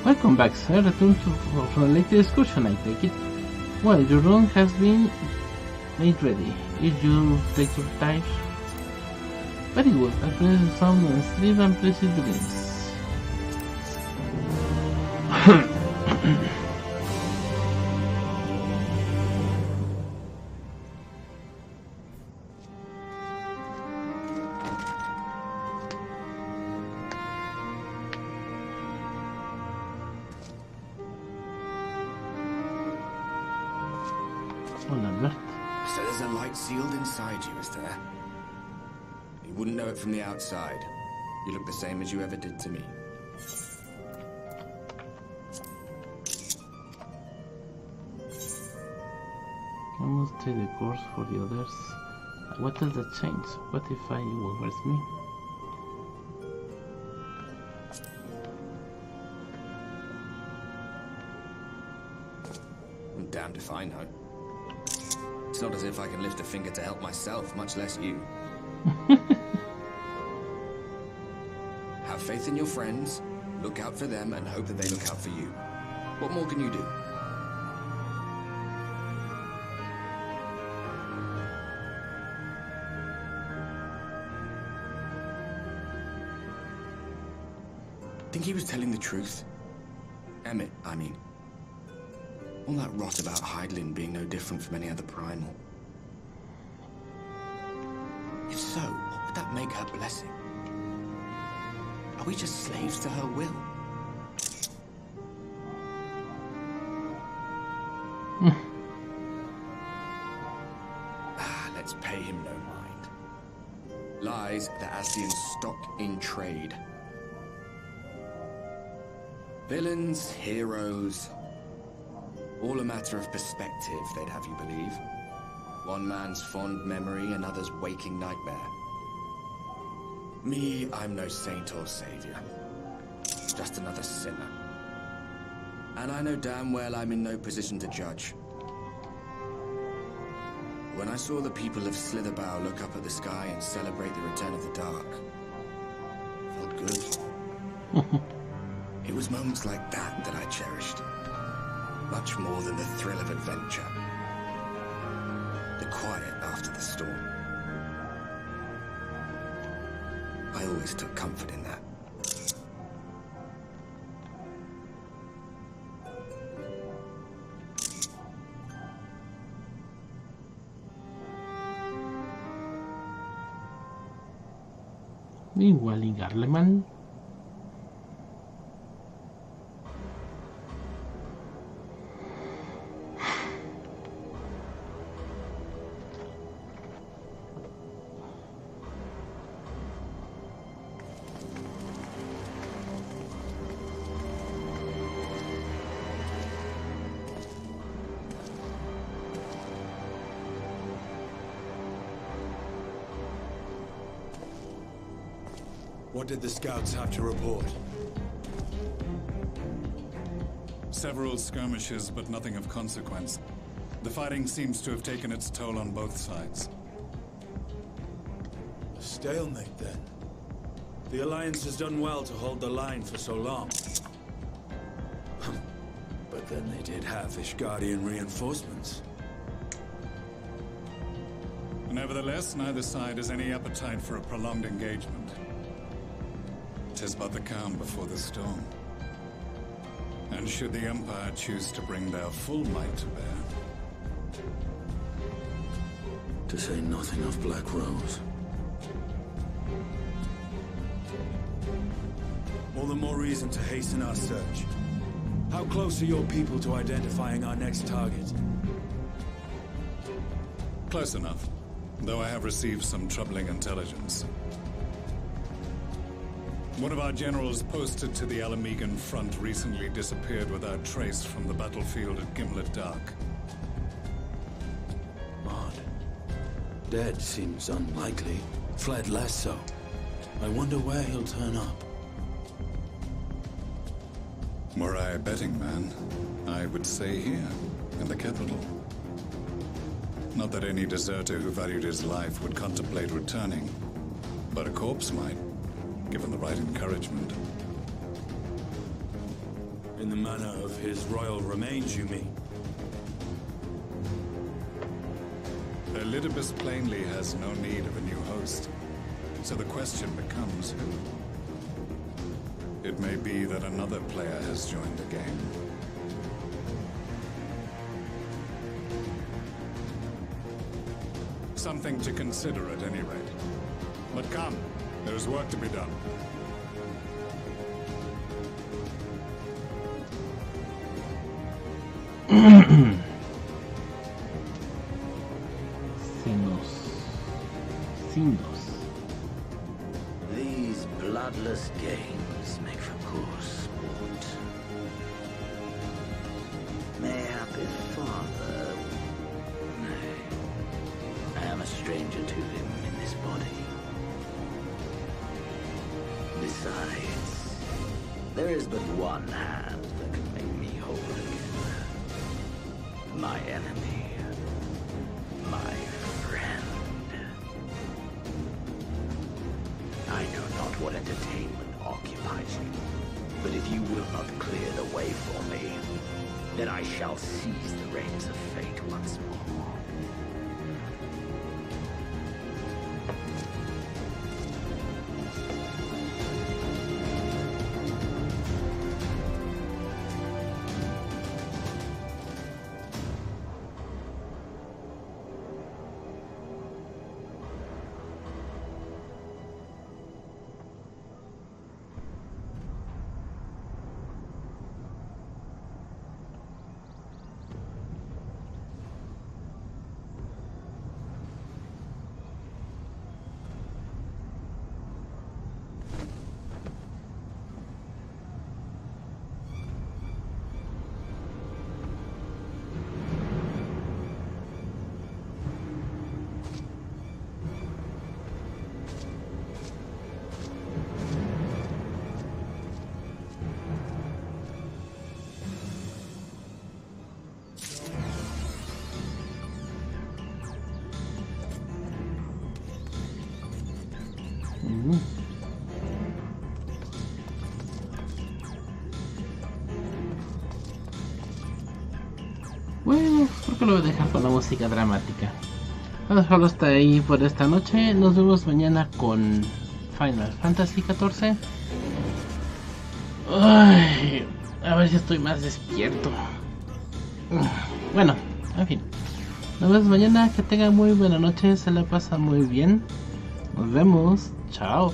Welcome back, sir. Return from a later excursion, I take it. Well, your room has been made ready. If you take your time. Very good. I pleasant sound and sleep and pleasant dreams. So there's a light sealed inside you, is there? You wouldn't know it from the outside. You look the same as you ever did to me. Almost take the course for the others. What does that change? What if I will rest me? I'm damned if I know. It's not as if I can lift a finger to help myself, much less you. Have faith in your friends, look out for them, and hope that they look out for you. What more can you do? Think he was telling the truth? Emmett, I mean. All that rot about Hydaelyn being no different from any other primal. If so, what would that make her blessing? Are we just slaves to her will? Let's pay him no mind. Lies the Ascian stock in trade. Villains, heroes, all a matter of perspective, they'd have you believe. One man's fond memory, another's waking nightmare. Me, I'm no saint or savior. Just another sinner. And I know damn well I'm in no position to judge. When I saw the people of Slitherbough look up at the sky and celebrate the return of the dark, it felt good. It was moments like that that I cherished. Much more than the thrill of adventure. The quiet after the storm. I always took comfort in that. Igual y Garleman. What did the scouts have to report? Several skirmishes, but nothing of consequence. The fighting seems to have taken its toll on both sides. A stalemate, then. The Alliance has done well to hold the line for so long. But then they did have Ishgardian reinforcements. Nevertheless, neither side has any appetite for a prolonged engagement. 'Tis but the calm before the storm. And should the Empire choose to bring their full might to bear... To say nothing of Black Rose. All the more reason to hasten our search. How close are your people to identifying our next target? Close enough, though I have received some troubling intelligence. One of our generals posted to the Alamegan front recently disappeared without trace from the battlefield at Gimlet Dark. Odd. Dead seems unlikely. Fled less so. I wonder where he'll turn up. Were I a betting man, I would say here, in the capital. Not that any deserter who valued his life would contemplate returning, but a corpse might. Given the right encouragement. In the manner of his royal remains, you mean? Elidibus plainly has no need of a new host, so the question becomes who? It may be that another player has joined the game. Something to consider at any rate. But come. There's work to be done. Sindos. These bloodless games make for poor sport. Mayhap his father... Nay. I am a stranger to him in this body. Besides, there is but one hand that can make me whole again. my enemy, my friend. I know not what entertainment occupies you, but if you will not clear the way for me, then I shall seize the reins of fate once more. Bueno, creo que lo voy a dejar con la música dramática. Vamos a dejarlo hasta ahí por esta noche. Nos vemos mañana con Final Fantasy XIV. Ay, a ver si estoy más despierto. Bueno, en fin. Nos vemos mañana. Que tengan muy buena noche. Se la pasa muy bien. Nos vemos. Chao.